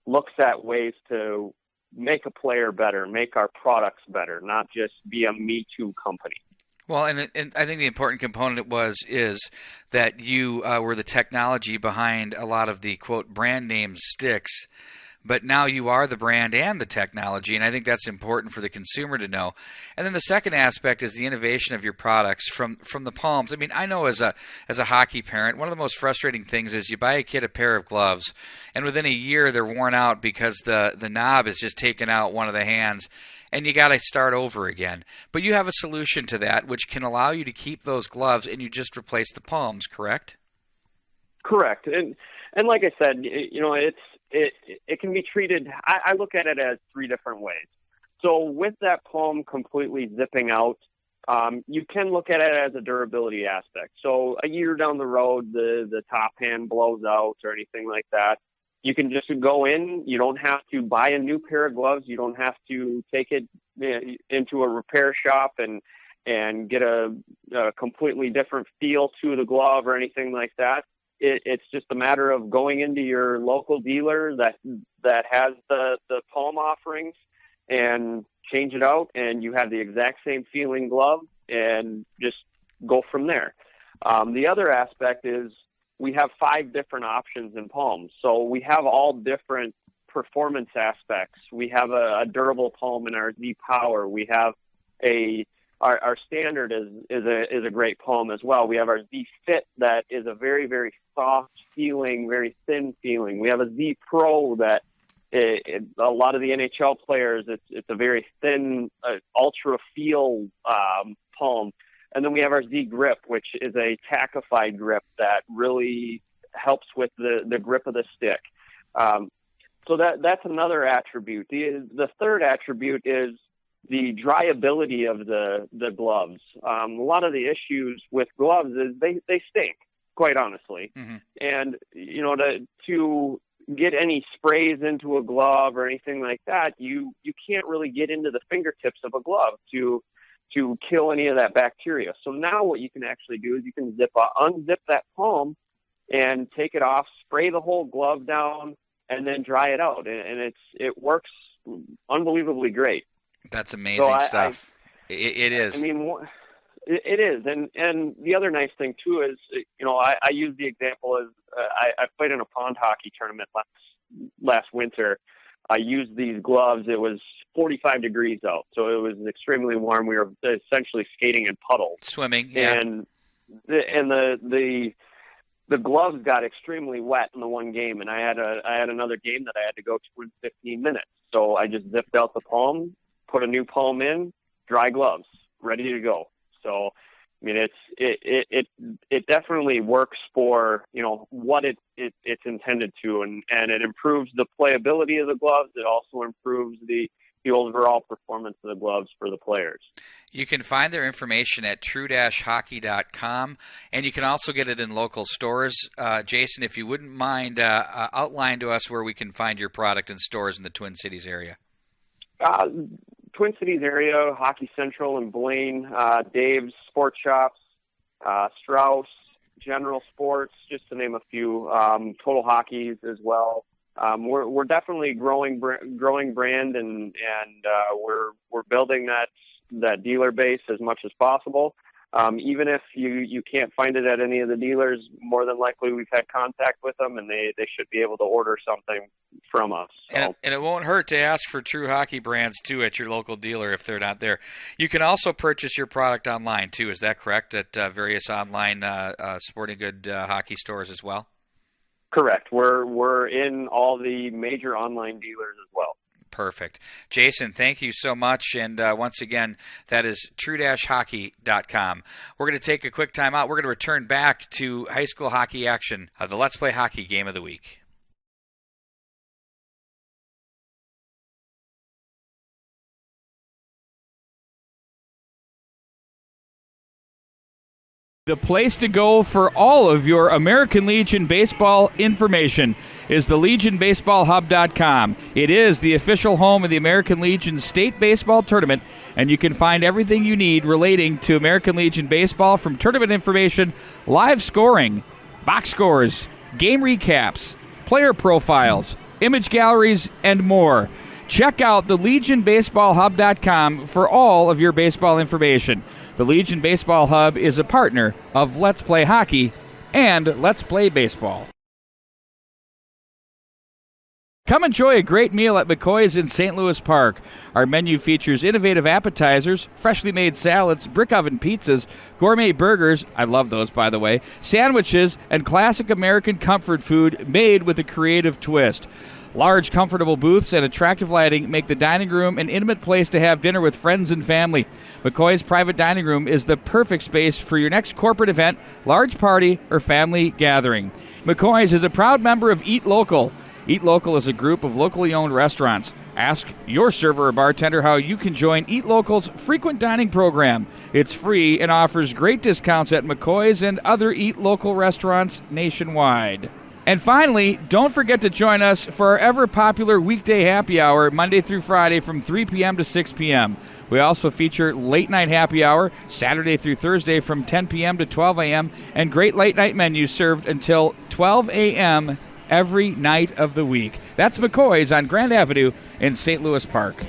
looks at ways to make a player better, make our products better, not just be a Me Too company. Well, and I think the important component is that you were the technology behind a lot of the, quote, brand name sticks, but now you are the brand and the technology, and I think that's important for the consumer to know. And then the second aspect is the innovation of your products from the palms. I mean, I know as a hockey parent, one of the most frustrating things is you buy a kid a pair of gloves, and within a year they're worn out because the knob is just taken out one of the hands, and you got to start over again. But you have a solution to that, which can allow you to keep those gloves, and you just replace the palms, correct? Correct. And like I said, it can be treated, I look at it as three different ways. So with that palm completely zipping out, you can look at it as a durability aspect. So a year down the road, the top hand blows out or anything like that. You can just go in. You don't have to buy a new pair of gloves. You don't have to take it into a repair shop and get a completely different feel to the glove or anything like that. It's just a matter of going into your local dealer that has the palm offerings and change it out, and you have the exact same feeling glove and just go from there. The other aspect is we have 5 different options in palms. So we have all different performance aspects. We have a durable palm in our Z Power. We have our standard is a great palm as well. We have our Z Fit that is a very, very soft feeling, very thin feeling. We have a Z Pro that a lot of the NHL players, it's a very thin, ultra feel palm. And then we have our Z Grip, which is a tackified grip that really helps with the grip of the stick. So that's another attribute. The third attribute is the dryability of the gloves. A lot of the issues with gloves is they stink, quite honestly. Mm-hmm. And, to get any sprays into a glove or anything like that, you can't really get into the fingertips of a glove to kill any of that bacteria. So now what you can actually do is you can unzip that palm and take it off, spray the whole glove down, and then dry it out. And it works unbelievably great. That's amazing stuff. It is. I mean, it is. And the other nice thing, too, is, I use the example as I played in a pond hockey tournament last winter. I used these gloves. It was 45 degrees out, so it was extremely warm. We were essentially skating in puddles. Swimming, yeah. And the gloves got extremely wet in the one game, and I had another game that I had to go to in 15 minutes. So I just zipped out the palm, put a new palm in, dry gloves, ready to go. So, I mean, it definitely works for, what it's intended to, and it improves the playability of the gloves. It also improves the overall performance of the gloves for the players. You can find their information at true-hockey.com, and you can also get it in local stores. Jason, if you wouldn't mind, outline to us where we can find your product in stores in the Twin Cities area. Twin Cities area, Hockey Central and Blaine, Dave's Sports Shops, Strauss, General Sports, just to name a few, Total Hockey's as well. We're definitely growing brand, and we're building that dealer base as much as possible. Even if you can't find it at any of the dealers, more than likely we've had contact with them, and they should be able to order something from us. So. And it won't hurt to ask for True Hockey brands, too, at your local dealer if they're not there. You can also purchase your product online, too. Is that correct, at various online sporting good hockey stores as well? Correct. We're in all the major online dealers as well. Perfect. Jason, thank you so much. And once again, that is true-hockey.com. We're going to take a quick time out. We're going to return back to high school hockey action, the Let's Play Hockey Game of the Week. The place to go for all of your American Legion baseball information is the LegionBaseballHub.com. It is the official home of the American Legion State Baseball Tournament, and you can find everything you need relating to American Legion baseball, from tournament information, live scoring, box scores, game recaps, player profiles, image galleries, and more. Check out the LegionBaseballHub.com for all of your baseball information. The Legion Baseball Hub is a partner of Let's Play Hockey and Let's Play Baseball. Come enjoy a great meal at McCoy's in St. Louis Park. Our menu features innovative appetizers, freshly made salads, brick oven pizzas, gourmet burgers, I love those by the way, sandwiches, and classic American comfort food made with a creative twist. Large, comfortable booths and attractive lighting make the dining room an intimate place to have dinner with friends and family. McCoy's private dining room is the perfect space for your next corporate event, large party, or family gathering. McCoy's is a proud member of Eat Local. Eat Local is a group of locally owned restaurants. Ask your server or bartender how you can join Eat Local's frequent dining program. It's free and offers great discounts at McCoy's and other Eat Local restaurants nationwide. And finally, don't forget to join us for our ever-popular weekday happy hour, Monday through Friday from 3 p.m. to 6 p.m. We also feature late-night happy hour, Saturday through Thursday from 10 p.m. to 12 a.m., and great late-night menus served until 12 a.m. every night of the week. That's McCoy's on Grand Avenue in St. Louis Park.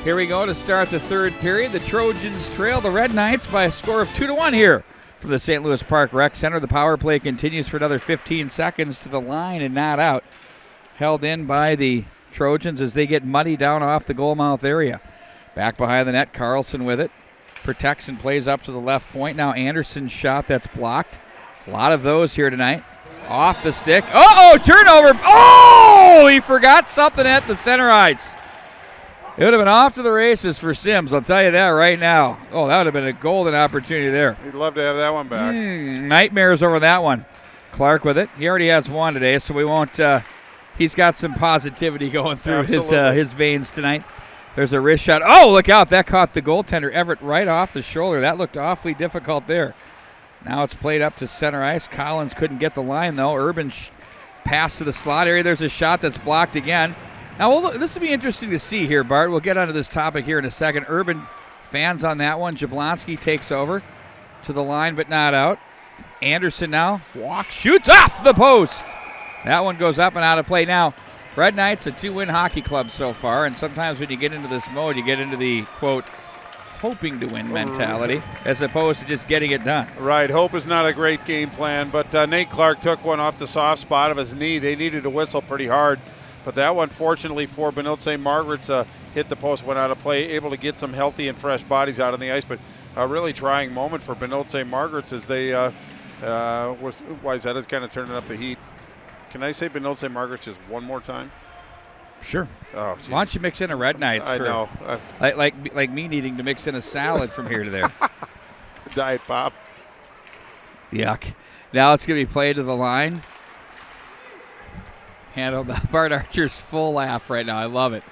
Here we go to start the third period. The Trojans trail the Red Knights by a score of 2-1 here from the St. Louis Park Rec Center. The power play continues for another 15 seconds to the line and not out. Held in by the Trojans as they get muddy down off the goal mouth area. Back behind the net, Carlson with it. Protects and plays up to the left point. Now Anderson's shot that's blocked. A lot of those here tonight. Off the stick. Uh-oh, turnover. Oh, he forgot something at the center ice. It would have been off to the races for Sims, I'll tell you that right now. Oh, that would have been a golden opportunity there. He'd love to have that one back. Nightmares over that one. Clark with it. He already has one today, so we won't. He's got some positivity going through his veins tonight. There's a wrist shot. Oh, look out. That caught the goaltender, Everett, right off the shoulder. That looked awfully difficult there. Now it's played up to center ice. Collins couldn't get the line, though. Urban pass to the slot area. There's a shot that's blocked again. Now, this will be interesting to see here, Bart. We'll get onto this topic here in a second. Urban fans on that one. Jablonski takes over to the line, but not out. Anderson now walks, shoots off the post. That one goes up and out of play. Now, Red Knights, a 2-win hockey club so far, and sometimes when you get into this mode, you get into the, quote, hoping to win mentality as opposed to just getting it done. Right. Hope is not a great game plan, but Nate Clark took one off the soft spot of his knee. They needed to whistle pretty hard. But that one, fortunately for Benilde-St. Margaret's, hit the post, went out of play, able to get some healthy and fresh bodies out on the ice. But a really trying moment for Benilde-St. Margaret's as they, Wayzata's kind of turning up the heat. Can I say Benilde-St. Margaret's just one more time? Sure. Oh, geez. Why don't you mix in a Red Knights? I know. Like me needing to mix in a salad from here to there. Diet Pop. Yuck. Now it's going to be played to the line. Handled by Bart Archer's full laugh right now. I love it.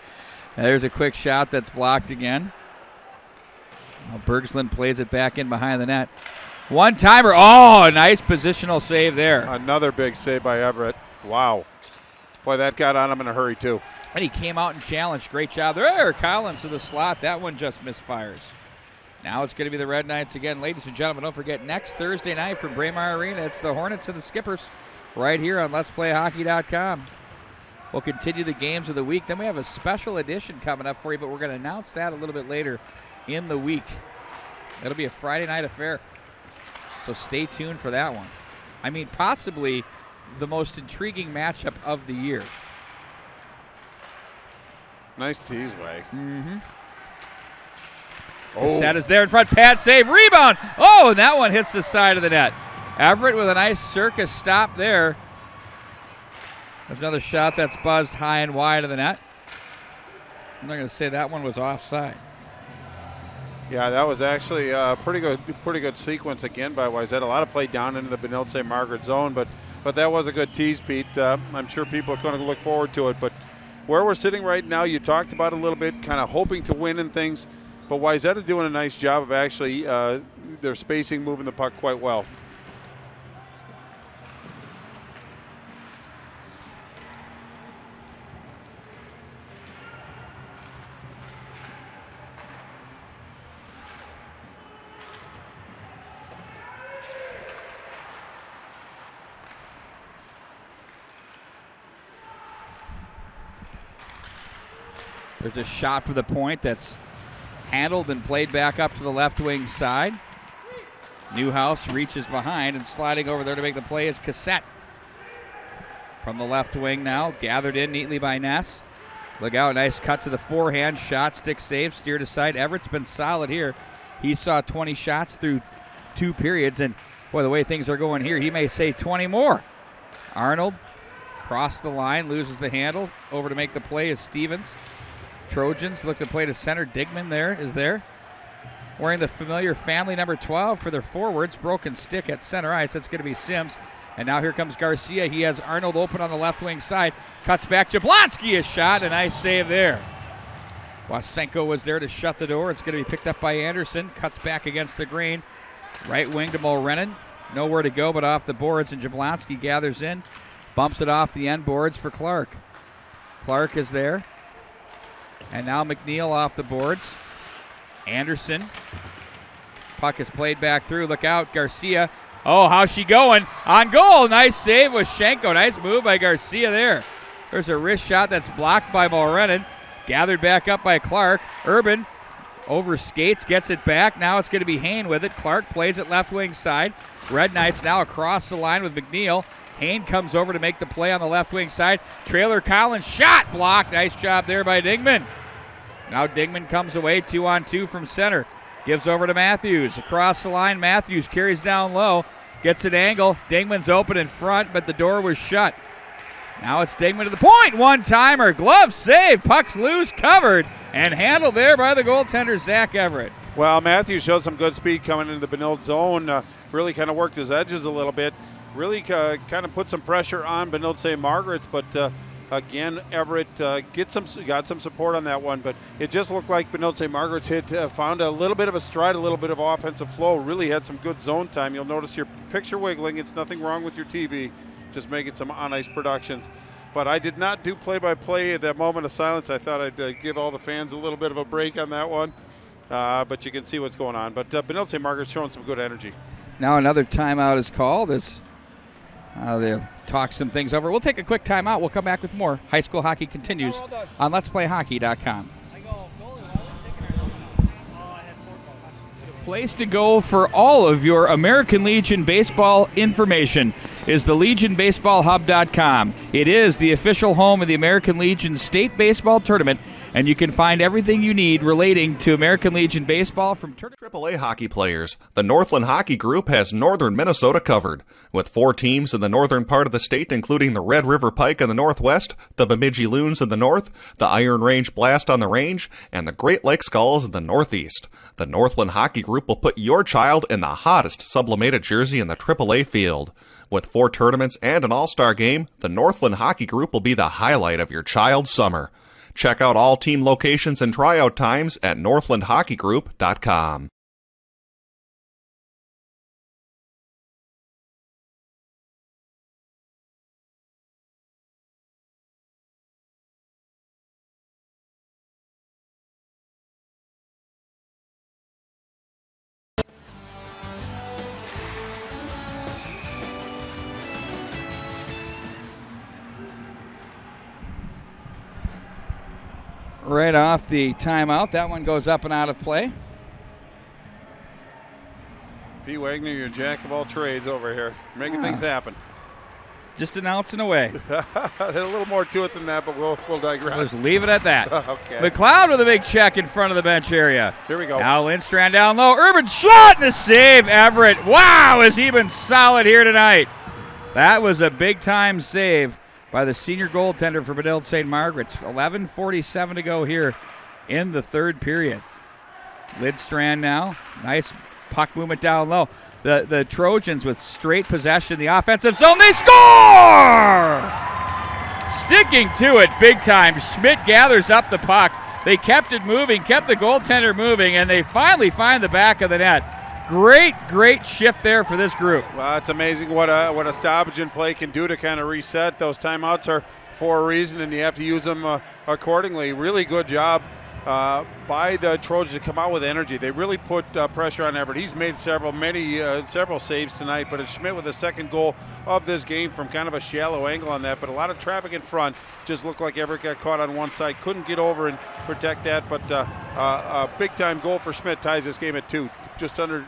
Now there's a quick shot that's blocked again. Now Bergsland plays it back in behind the net. One-timer. Oh, a nice positional save there. Another big save by Everett. Wow. Boy, that got on him in a hurry, too. And he came out and challenged. Great job there. Collins to the slot. That one just misfires. Now it's going to be the Red Knights again. Ladies and gentlemen, don't forget, next Thursday night from Braemar Arena, it's the Hornets and the Skippers right here on Let'sPlayHockey.com. We'll continue the games of the week. Then we have a special edition coming up for you, but we're going to announce that a little bit later in the week. It'll be a Friday night affair. So stay tuned for that one. I mean, possibly the most intriguing matchup of the year. Nice tease, Wags. Mm-hmm. The set is there in front. Pad save. Rebound. Oh, and that one hits the side of the net. Everett with a nice circus stop there. There's another shot that's buzzed high and wide of the net. I'm not going to say that one was offside. Yeah, that was actually a pretty good sequence again by Wayzata. A lot of play down into the Benilde-St. Margaret zone, but that was a good tease, Pete. I'm sure people are going to look forward to it. But where we're sitting right now, you talked about it a little bit, kind of hoping to win and things. But Wayzata doing a nice job of actually their spacing, moving the puck quite well. There's a shot for the point that's handled and played back up to the left wing side. Newhouse reaches behind and sliding over there to make the play is Cassette. From the left wing now, gathered in neatly by Ness. Look out, nice cut to the forehand, shot, stick save, steered aside. Everett's been solid here. He saw 20 shots through 2 periods, and boy, the way things are going here, he may say 20 more. Arnold crossed the line, loses the handle. Over to make the play is Stevens. Trojans look to play to center. Digman is there. Wearing the familiar family number 12 for their forwards. Broken stick at center ice. That's going to be Sims. And now here comes Garcia. He has Arnold open on the left wing side. Cuts back. Jablonski is shot. A nice save there. Wasenko was there to shut the door. It's going to be picked up by Anderson. Cuts back against the green. Right wing to Mulrennan. Nowhere to go but off the boards. And Jablonski gathers in. Bumps it off the end boards for Clark. Clark is there. And now McNeil off the boards. Anderson. Puck is played back through. Look out, Garcia. Oh, how's she going? On goal. Nice save with Schenko. Nice move by Garcia there. There's a wrist shot that's blocked by Mulrennan. Gathered back up by Clark. Urban over skates, gets it back. Now it's going to be Hain with it. Clark plays it left wing side. Red Knights now across the line with McNeil. Hain comes over to make the play on the left wing side. Trailer Collins, shot blocked. Nice job there by Dingman. Now Dingman comes away 2-on-2 from center. Gives over to Matthews. Across the line, Matthews carries down low. Gets an angle. Dingman's open in front, but the door was shut. Now it's Dingman to the point. One-timer. Glove save. Puck's loose, covered, and handled there by the goaltender, Zach Everett. Well, Matthews showed some good speed coming into the Benilde zone. Really kind of worked his edges a little bit. Really kind of put some pressure on Benilde-St. Margaret's, but again, Everett got some support on that one. But it just looked like Benilde-St. Margaret's found a little bit of a stride, a little bit of offensive flow. Really had some good zone time. You'll notice your picture wiggling. It's nothing wrong with your TV. Just making some on-ice productions. But I did not do play-by-play at that moment of silence. I thought I'd give all the fans a little bit of a break on that one. But you can see what's going on. But Benilde-St. Margaret's showing some good energy. Now another timeout is called. They'll talk some things over. We'll take a quick timeout. We'll come back with more. High school hockey continues on Let'sPlayHockey.com. Place to go for all of your American Legion baseball information is the LegionBaseballHub.com. It is the official home of the American Legion State Baseball Tournament, and you can find everything you need relating to American Legion baseball from AAA hockey players. The Northland Hockey Group has northern Minnesota covered, with 4 teams in the northern part of the state, including the Red River Pike in the northwest, the Bemidji Loons in the north, the Iron Range Blast on the range, and the Great Lake Skulls in the northeast. The Northland Hockey Group will put your child in the hottest sublimated jersey in the AAA field. With 4 tournaments and an all-star game, the Northland Hockey Group will be the highlight of your child's summer. Check out all team locations and tryout times at northlandhockeygroup.com. Right off the timeout. That one goes up and out of play. P. Wagner, you're a jack of all trades over here. Making things happen. Just announcing away. A little more to it than that, but we'll digress. Just leave it at that. Okay. McLeod with a big check in front of the bench area. Here we go. Now Lindstrand down low. Urban shot and a save. Everett. Wow, has he been solid here tonight. That was a big-time save by the senior goaltender for Benilde-St. Margaret's. 11:47 to go here in the third period. Lidstrand now. Nice puck movement down low. The Trojans with straight possession in the offensive zone. They score! Sticking to it big time. Schmidt gathers up the puck. They kept it moving, kept the goaltender moving, and they finally find the back of the net. Great shift there for this group. Well, it's amazing what a stoppage in play can do to kind of reset. Those timeouts are for a reason, and you have to use them accordingly. Really good job by the Trojans to come out with energy. They really put pressure on Everett. He's made several saves tonight, but it's Schmidt with the second goal of this game from kind of a shallow angle on that. But a lot of traffic in front. Just looked like Everett got caught on one side. Couldn't get over and protect that, but a big-time goal for Schmidt ties this game at 2. Just under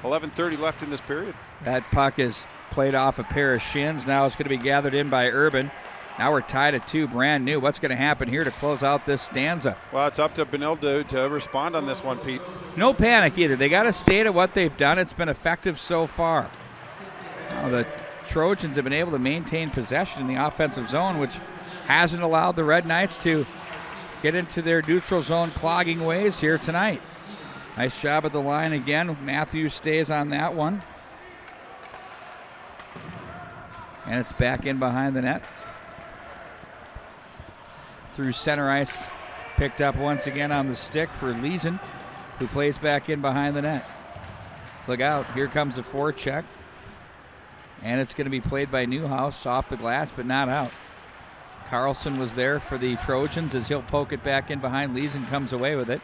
11:30 left in this period. That puck is played off a pair of shins. Now it's going to be gathered in by Urban. Now we're tied at 2, brand new. What's going to happen here to close out this stanza? Well, it's up to Benilde to respond on this one, Pete. No panic either. They got to stay to what they've done. It's been effective so far. Now the Trojans have been able to maintain possession in the offensive zone, which hasn't allowed the Red Knights to get into their neutral zone clogging ways here tonight. Nice job at the line again. Matthews stays on that one. And it's back in behind the net. Through center ice. Picked up once again on the stick for Leeson, who plays back in behind the net. Look out. Here comes the forecheck. And it's going to be played by Newhouse off the glass, but not out. Carlson was there for the Trojans as he'll poke it back in behind. Leeson comes away with it.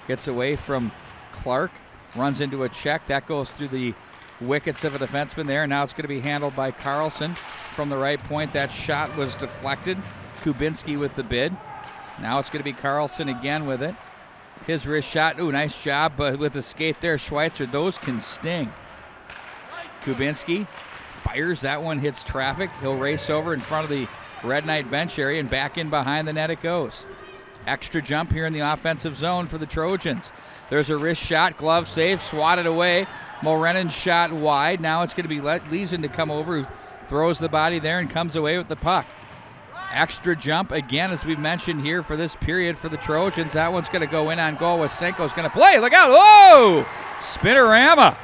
Gets away from Clark. Runs into a check. That goes through the wickets of a defenseman there. Now it's going to be handled by Carlson from the right point. That shot was deflected. Kubinski with the bid. Now it's going to be Carlson again with it. His wrist shot. Ooh, nice job with the skate there, Schweitzer. Those can sting. Kubinski fires. That one hits traffic. He'll race over in front of the Red Knight bench area, and back in behind the net it goes. Extra jump here in the offensive zone for the Trojans. There's a wrist shot. Glove save. Swatted away. Mulrennan shot wide. Now it's going to be Leeson to come over, who throws the body there and comes away with the puck. Extra jump again, as we've mentioned here for this period for the Trojans. That one's going to go in on goal. Wasenko's going to play. Look out. Whoa! Spinorama.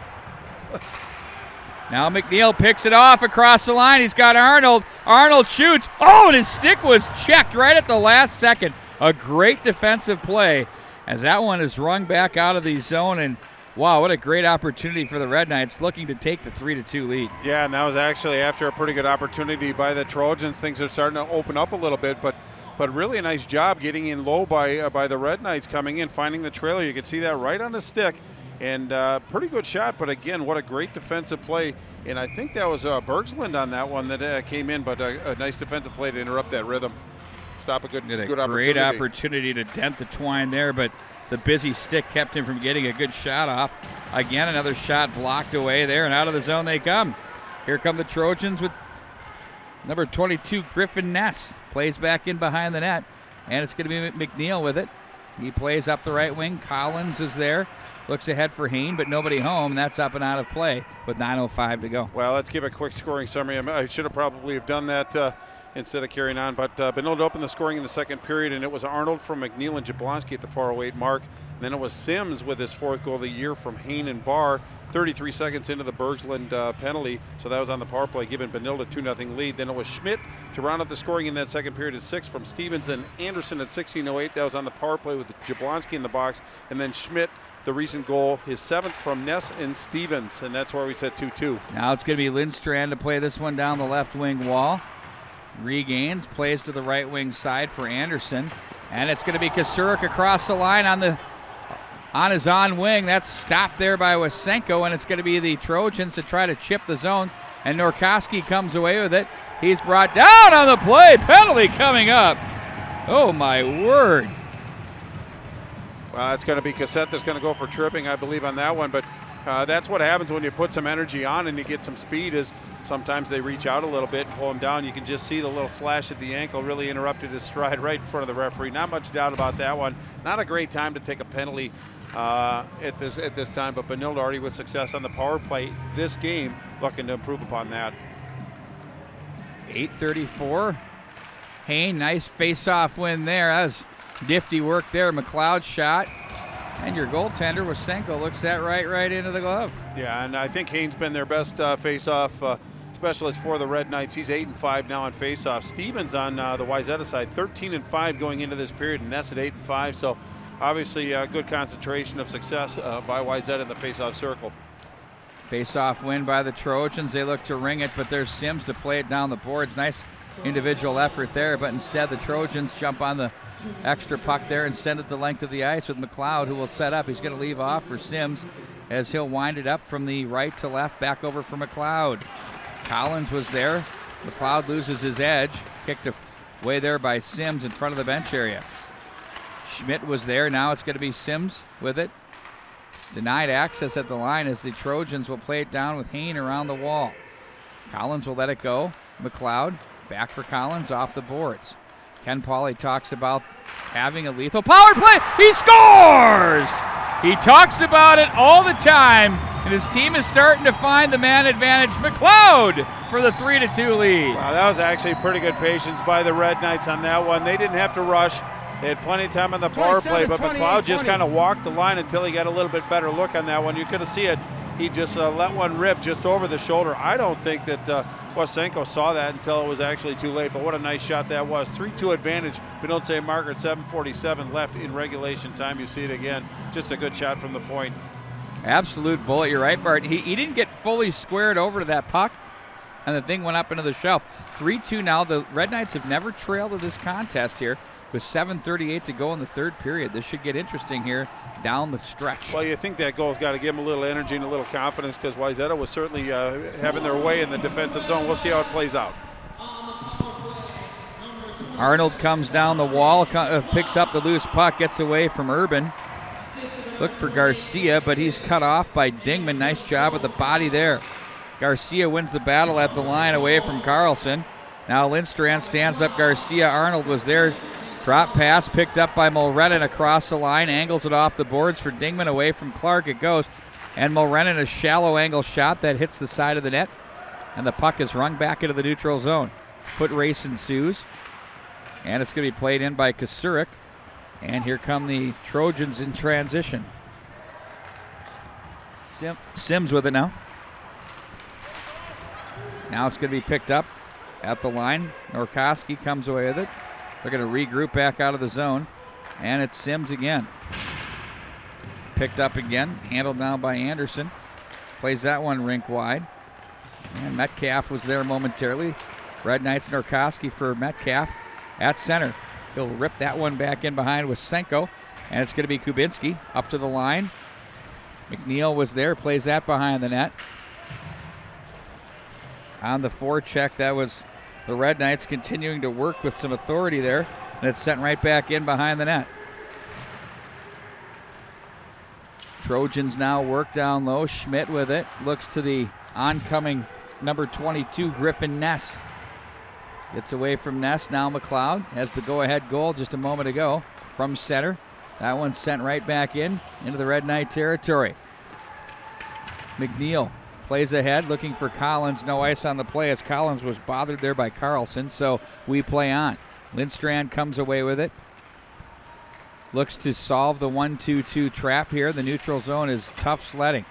Now McNeil picks it off across the line. He's got Arnold. Arnold shoots. Oh, and his stick was checked right at the last second. A great defensive play as that one is rung back out of the zone. And wow, what a great opportunity for the Red Knights, looking to take the 3-2 lead. Yeah, and that was actually after a pretty good opportunity by the Trojans. Things are starting to open up a little bit, but really a nice job getting in low by the Red Knights, coming in, finding the trailer. You could see that right on the stick, and pretty good shot. But again, what a great defensive play. And I think that was Bergsland on that one that came in, but a nice defensive play to interrupt that rhythm. Stop a good opportunity. Great opportunity to dent the twine there, but the busy stick kept him from getting a good shot off. Again, another shot blocked away there, and out of the zone they come. Here come the Trojans with number 22, Griffin Ness. Plays back in behind the net, and it's going to be McNeil with it. He plays up the right wing. Collins is there. Looks ahead for Hain, but nobody home. That's up and out of play with 9:05 to go. Well, let's give a quick scoring summary. I should have probably have done that instead of carrying on. But Benilde opened the scoring in the second period, and it was Arnold from McNeil and Jablonski at the 4:08 mark. And then it was Sims with his fourth goal of the year from Hain and Barr, 33 seconds into the Bergsland penalty. So that was on the power play, giving Benilde a 2-0 lead. Then it was Schmidt to round up the scoring in that second period at 6 from Stevens, and Anderson at 16:08. That was on the power play with Jablonski in the box. And then Schmidt, the recent goal, his 7th from Ness and Stevens. And that's where we said 2-2. Now it's going to be Lindstrand to play this one down the left wing wall. Regains, plays to the right wing side for Anderson, and it's going to be Kasurik across the line on his on wing. That's stopped there by Wasenko, and it's going to be the Trojans to try to chip the zone, and Norkoski comes away with it. He's brought down on the play. Penalty coming up. Oh my word. Well, it's going to be Cassette that's going to go for tripping, I believe, on that one. But that's what happens when you put some energy on and you get some speed, is sometimes they reach out a little bit and pull him down. You can just see the little slash at the ankle really interrupted his stride right in front of the referee. Not much doubt about that one. Not a great time to take a penalty at this time, but Benilde already with success on the power play this game, looking to improve upon that. 8:34. Hain, nice face-off win there. That was nifty work there. McLeod shot. And your goaltender, Wasenko, looks that right into the glove. Yeah, and I think Hain's been their best face-off specialist for the Red Knights. He's 8-5 now on face-off. Stevens on the Wayzata side, 13-5 going into this period, and Ness at 8-5. So obviously a good concentration of success by Wayzata in the face-off circle. Face-off win by the Trojans. They look to ring it, but there's Sims to play it down the boards. Nice individual effort there, but instead the Trojans jump on the extra puck there and send it the length of the ice with McLeod, who will set up. He's going to leave off for Sims as he'll wind it up from the right to left, back over for McLeod. Collins was there. McLeod loses his edge. Kicked away there by Sims in front of the bench area. Schmidt was there. Now it's going to be Sims with it. Denied access at the line as the Trojans will play it down with Hain around the wall. Collins will let it go. McLeod back for Collins off the boards. Ken Pauley talks about having a lethal power play. He scores! He talks about it all the time, and his team is starting to find the man advantage. McLeod for the 3-2 lead. Wow, that was actually pretty good patience by the Red Knights on that one. They didn't have to rush. They had plenty of time on the power play, but McLeod just kind of walked the line until he got a little bit better look on that one. You could have seen it. He just let one rip just over the shoulder. I don't think that Wasenko saw that until it was actually too late, but what a nice shot that was. 3-2 advantage. Benilde-St. Margaret, 7:47 left in regulation time. You see it again. Just a good shot from the point. Absolute bullet. You're right, Bart. He didn't get fully squared over to that puck, and the thing went up into the shelf. 3-2 now. The Red Knights have never trailed to this contest here with 7:38 to go in the third period. This should get interesting here down the stretch. Well, you think that goal's got to give them a little energy and a little confidence, because Wayzata was certainly having their way in the defensive zone. We'll see how it plays out. Arnold comes down the wall, picks up the loose puck, gets away from Urban. Look for Garcia, but he's cut off by Dingman. Nice job with the body there. Garcia wins the battle at the line away from Carlson. Now Lindstrand stands up Garcia. Arnold was there. Drop pass picked up by Mulrennan across the line. Angles it off the boards for Dingman. Away from Clark it goes. And Mulrennan, a shallow angle shot that hits the side of the net. And the puck is rung back into the neutral zone. Foot race ensues. And it's going to be played in by Kasurik. And here come the Trojans in transition. Sims with it now. Now it's going to be picked up at the line. Norkoski comes away with it. They're going to regroup back out of the zone. And it's Sims again. Picked up again. Handled now by Anderson. Plays that one rink wide. And Metcalf was there momentarily. Red Knights Norkoski for Metcalf at center. He'll rip that one back in behind with Senko. And it's going to be Kubinski up to the line. McNeil was there. Plays that behind the net. On the forecheck, that was the Red Knights continuing to work with some authority there, and it's sent right back in behind the net. Trojans now work down low. Schmidt with it. Looks to the oncoming number 22, Griffin Ness. Gets away from Ness. Now McLeod has the go-ahead goal just a moment ago from center. That one's sent right back into the Red Knight territory. McNeil plays ahead, looking for Collins. No ice on the play as Collins was bothered there by Carlson, so we play on. Lindstrand comes away with it. Looks to solve the 1-2-2 trap here. The neutral zone is tough sledding.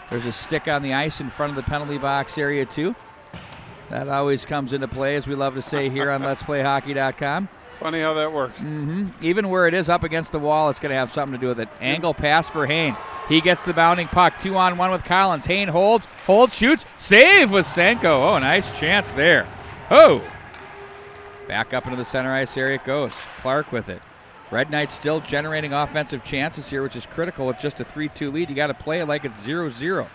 There's a stick on the ice in front of the penalty box area too. That always comes into play, as we love to say here on Let'sPlayHockey.com. Funny how that works. Even where it is up against the wall, it's going to have something to do with it. Angle pass for Hain. He gets the bounding puck. 2-on-1 with Collins. Hain holds, shoots. Save with Senko. Oh, nice chance there. Oh. Back up into the center ice area it goes. Clark with it. Red Knights still generating offensive chances here, which is critical with just a 3-2 lead. You got to play it like it's 0-0.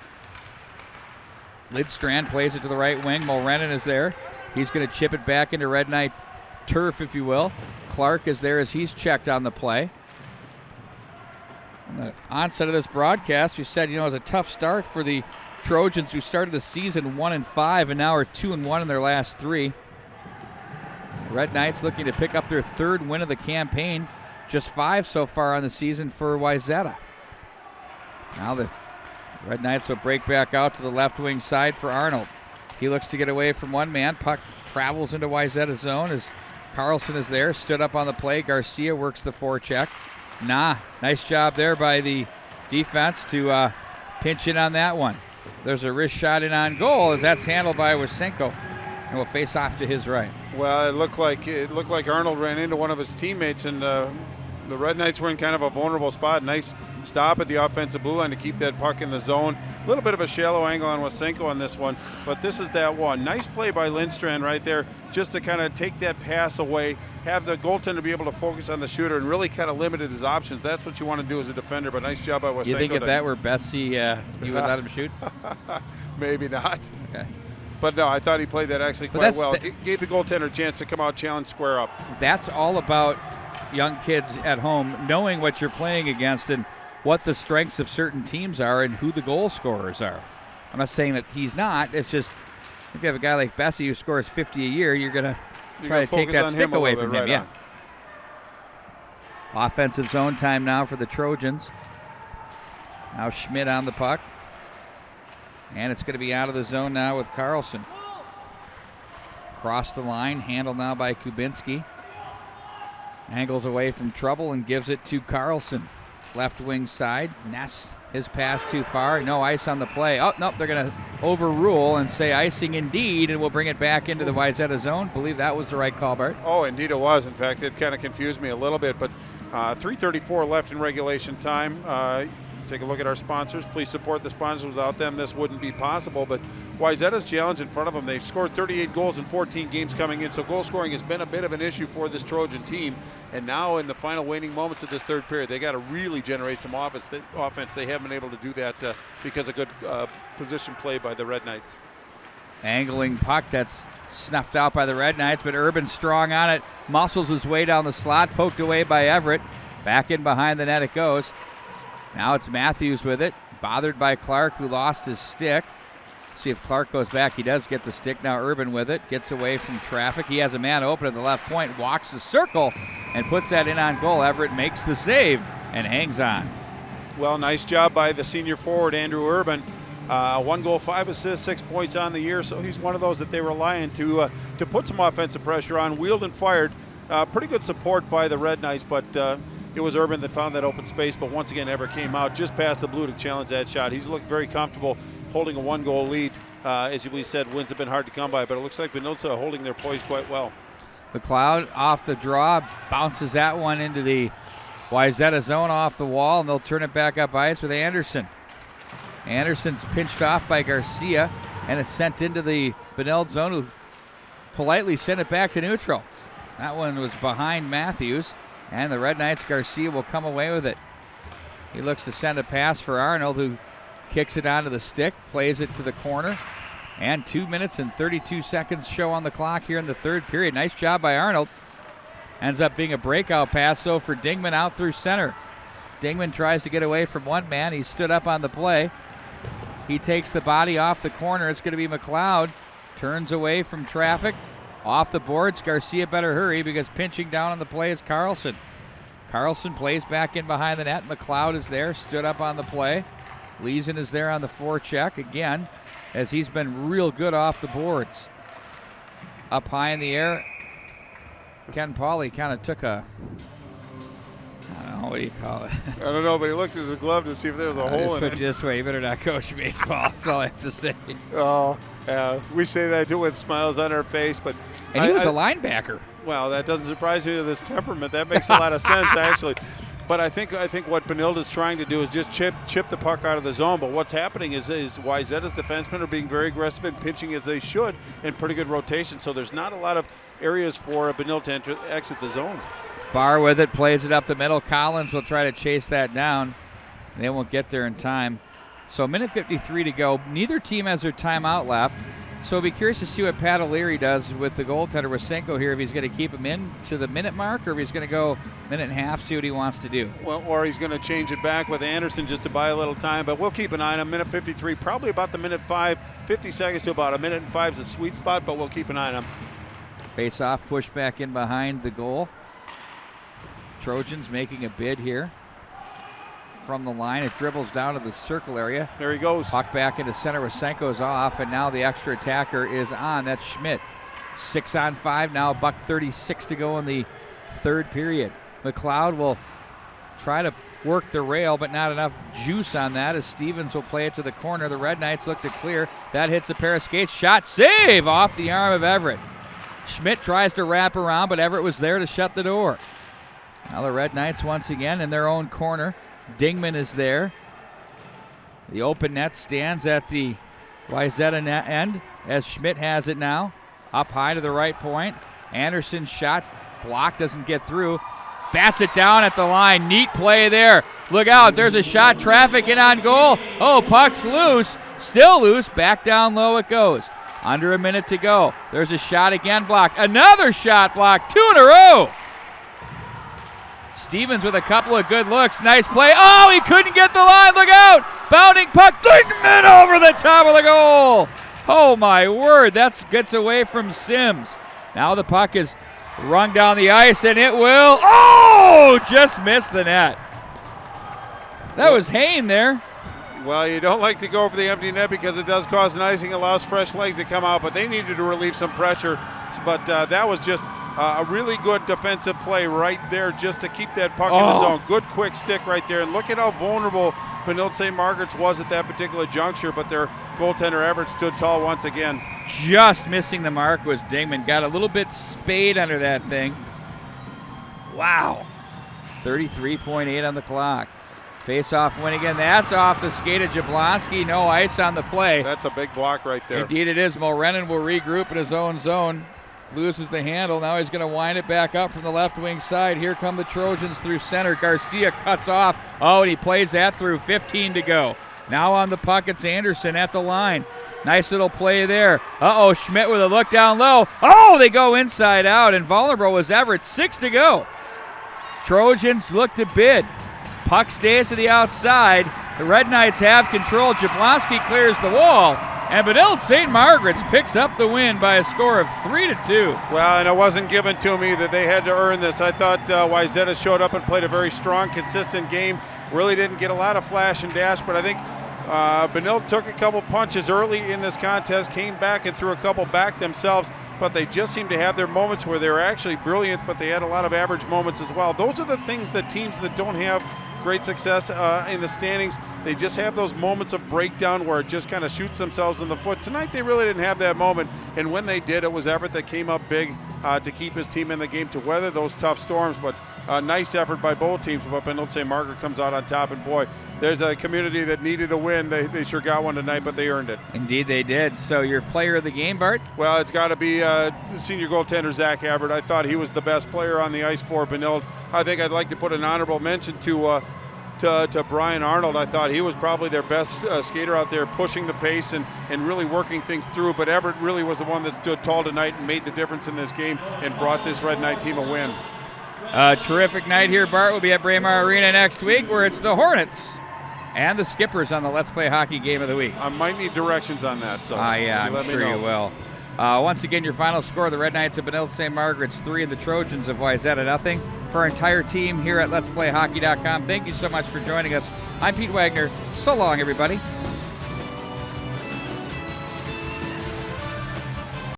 Lidstrand plays it to the right wing. Mulrennan is there. He's going to chip it back into Red Knight turf, if you will. Clark is there as he's checked on the play. On the onset of this broadcast, we said, it was a tough start for the Trojans, who started the season 1-5 and now are 2-1 in their last 3. The Red Knights looking to pick up their 3rd win of the campaign. Just 5 so far on the season for Wayzata. Now the Red Knights will break back out to the left wing side for Arnold. He looks to get away from one man. Puck travels into Wayzata's zone as Carlson is there, stood up on the play. Garcia works the forecheck. Nice job there by the defense to pinch in on that one. There's a wrist shot in on goal as that's handled by Wasenko, and will face off to his right. Well, it looked like Arnold ran into one of his teammates, and the Red Knights were in kind of a vulnerable spot. Nice stop at the offensive blue line to keep that puck in the zone. A little bit of a shallow angle on Wasenko on this one, but this is that one. Nice play by Lindstrand right there, just to kind of take that pass away, have the goaltender be able to focus on the shooter, and really kind of limited his options. That's what you want to do as a defender, but nice job by Wasenko. You think if that were Bessie, you would let him shoot? Maybe not. Okay. But no, I thought he played that actually quite well. Gave the goaltender a chance to come out, challenge, square up. That's all about young kids at home knowing what you're playing against and what the strengths of certain teams are and who the goal scorers are. I'm not saying that he's not. It's just if you have a guy like Bessie who scores 50 a year, you're going to try to take that stick away from him. Yeah. Offensive zone time now for the Trojans. Now Schmidt on the puck. And it's going to be out of the zone now with Carlson. Across the line, handled now by Kubinski. Angles away from trouble and gives it to Carlson. Left wing side. Ness, his pass too far. No ice on the play. Oh, nope, they're going to overrule and say icing indeed, and we'll bring it back into the Wayzata zone. Believe that was the right call, Bart. Oh, indeed it was. In fact, it kind of confused me a little bit, but 3:34 left in regulation time. Take a look at our sponsors. Please support the sponsors. Without them, this wouldn't be possible. But Wayzata's challenge in front of them. They've scored 38 goals in 14 games coming in, so goal scoring has been a bit of an issue for this Trojan team. And now in the final waning moments of this 3rd period, they got to really generate some offense. They haven't been able to do that because of good position play by the Red Knights. Angling puck that's snuffed out by the Red Knights, but Urban strong on it. Muscles his way down the slot, poked away by Everett. Back in behind the net it goes. Now it's Matthews with it, bothered by Clark, who lost his stick. See if Clark goes back. He does get the stick. Now Urban with it, gets away from traffic. He has a man open at the left point, walks the circle, and puts that in on goal. Everett makes the save and hangs on. Well, nice job by the senior forward, Andrew Urban. 1 goal, 5 assists, 6 points on the year, so he's one of those that they rely on to put some offensive pressure on. Wheeled and fired. Pretty good support by the Red Knights, but it was Urban that found that open space, but once again, Everett came out just past the blue to challenge that shot. He's looked very comfortable holding a 1-goal lead. As we said, wins have been hard to come by, but it looks like Benilde-St holding their poise quite well. McLeod off the draw, bounces that one into the Wayzata zone off the wall, and they'll turn it back up ice with Anderson. Anderson's pinched off by Garcia, and it's sent into the Benilde zone, who politely sent it back to neutral. That one was behind Matthews, and the Red Knights, Garcia will come away with it. He looks to send a pass for Arnold, who kicks it onto the stick, plays it to the corner, and 2 minutes and 32 seconds show on the clock here in the third period. Nice job by Arnold. Ends up being a breakout pass, so for Dingman out through center. Dingman tries to get away from one man. He stood up on the play. He takes the body off the corner. It's going to be McLeod. Turns away from traffic. Off the boards. Garcia better hurry because pinching down on the play is Carlson. Carlson plays back in behind the net. McLeod is there. Stood up on the play. Leeson is there on the forecheck again, as he's been real good off the boards. Up high in the air. Ken Pauley kind of took a, I don't know, what do you call it? I don't know, but he looked at his glove to see if there was a hole in Put it. it this way, you better not coach baseball. That's all I have to say. Oh, we say that too with smiles on our face, but And he was a linebacker. Well, that doesn't surprise me with his temperament. That makes a lot of sense, actually. But I think what Benilde is trying to do is just chip the puck out of the zone. But what's happening is Wayzata's defensemen are being very aggressive and pitching as they should in pretty good rotation. So there's not a lot of areas for Benilde to exit the zone. Barr with it, plays it up the middle. Collins will try to chase that down. They won't get there in time. So 1:53 to go. Neither team has their timeout left. So I'll be curious to see what Pat O'Leary does with the goaltender Wasenko here, if he's going to keep him in to the minute mark or if he's going to go minute and a half, see what he wants to do. Well, or he's going to change it back with Anderson just to buy a little time, but we'll keep an eye on him. 1:53, probably about the minute 5, 50 seconds to about 1:05 is a sweet spot, but we'll keep an eye on him. Face off, push back in behind the goal. Trojans making a bid here. From the line, it dribbles down to the circle area. There he goes. Puck back into center. Wasenko's off, and now the extra attacker is on. That's Schmidt. 6-on-5 now. $1:36 to go in the third period. McLeod will try to work the rail, but not enough juice on that, as Stevens will play it to the corner. The Red Knights look to clear. That hits a pair of skates. Shot save off the arm of Everett. Schmidt tries to wrap around, but Everett was there to shut the door. Now the Red Knights once again in their own corner. Dingman is there. The open net stands at the Wayzata net end as Schmidt has it now. Up high to the right point. Anderson's shot block doesn't get through. Bats it down at the line. Neat play there. Look out. There's a shot. Traffic in on goal. Oh, puck's loose. Still loose. Back down low it goes. Under a minute to go. There's a shot again blocked. Another shot blocked. 2 in a row. Stevens with a couple of good looks. Nice play. Oh, he couldn't get the line. Look out. Bounding puck. Dingman over the top of the goal. Oh, my word. That gets away from Sims. Now the puck is rung down the ice, and it will. Oh, just missed the net. That was Hayne there. Well, you don't like to go for the empty net because it does cause an icing, allows fresh legs to come out, but they needed to relieve some pressure. But that was just a really good defensive play right there just to keep that puck in the zone. Good quick stick right there. And look at how vulnerable Benilde-St. Margaret's was at that particular juncture, but their goaltender Everett stood tall once again. Just missing the mark was Dingman. Got a little bit spade under that thing. Wow. 33.8 on the clock. Face-off win again. That's off the skate of Jablonski. No ice on the play. That's a big block right there. Indeed it is. Mulrennan will regroup in his own zone. Loses the handle. Now he's going to wind it back up from the left wing side. Here come the Trojans through center. Garcia cuts off. Oh, and he plays that through. 15 to go. Now on the puck, it's Anderson at the line. Nice little play there. Schmidt with a look down low. Oh, they go inside out, and vulnerable was Everett. 6 to go. Trojans look to bid. Puck stays to the outside. The Red Knights have control. Jablonski clears the wall, and Benilde-St. Margaret's picks up the win by a score of 3-2. Well, and it wasn't given to me that they had to earn this. I thought Wayzata showed up and played a very strong, consistent game. Really didn't get a lot of flash and dash, but I think Benilde took a couple punches early in this contest, came back and threw a couple back themselves, but they just seemed to have their moments where they were actually brilliant, but they had a lot of average moments as well. Those are the things that teams that don't have great success in the standings, they just have those moments of breakdown where it just kind of shoots themselves in the foot. Tonight they really didn't have that moment, and when they did, it was Everett that came up big to keep his team in the game, to weather those tough storms. But nice effort by both teams, but Benilde-St. Margaret comes out on top, and boy, there's a community that needed a win. They sure got one tonight, but they earned it. Indeed they did. So your player of the game, Bart? Well, it's got to be senior goaltender Zach Havert. I thought he was the best player on the ice for Benilde. I think I'd like to put an honorable mention to Brian Arnold. I thought he was probably their best skater out there, pushing the pace and really working things through. But Everett really was the one that stood tall tonight and made the difference in this game and brought this Red Knight team a win. Terrific night here, Bart. We'll be at Braemar Arena next week, where it's the Hornets and the Skippers on the Let's Play Hockey Game of the Week. I might need directions on that. So yeah, I'm sure you will. Once again, your final score, the Red Knights of Benilde-St. Margaret's 3 and the Trojans of Wayzata nothing. For our entire team here at Let'sPlayHockey.com, thank you so much for joining us. I'm Pete Wagner. So long, everybody.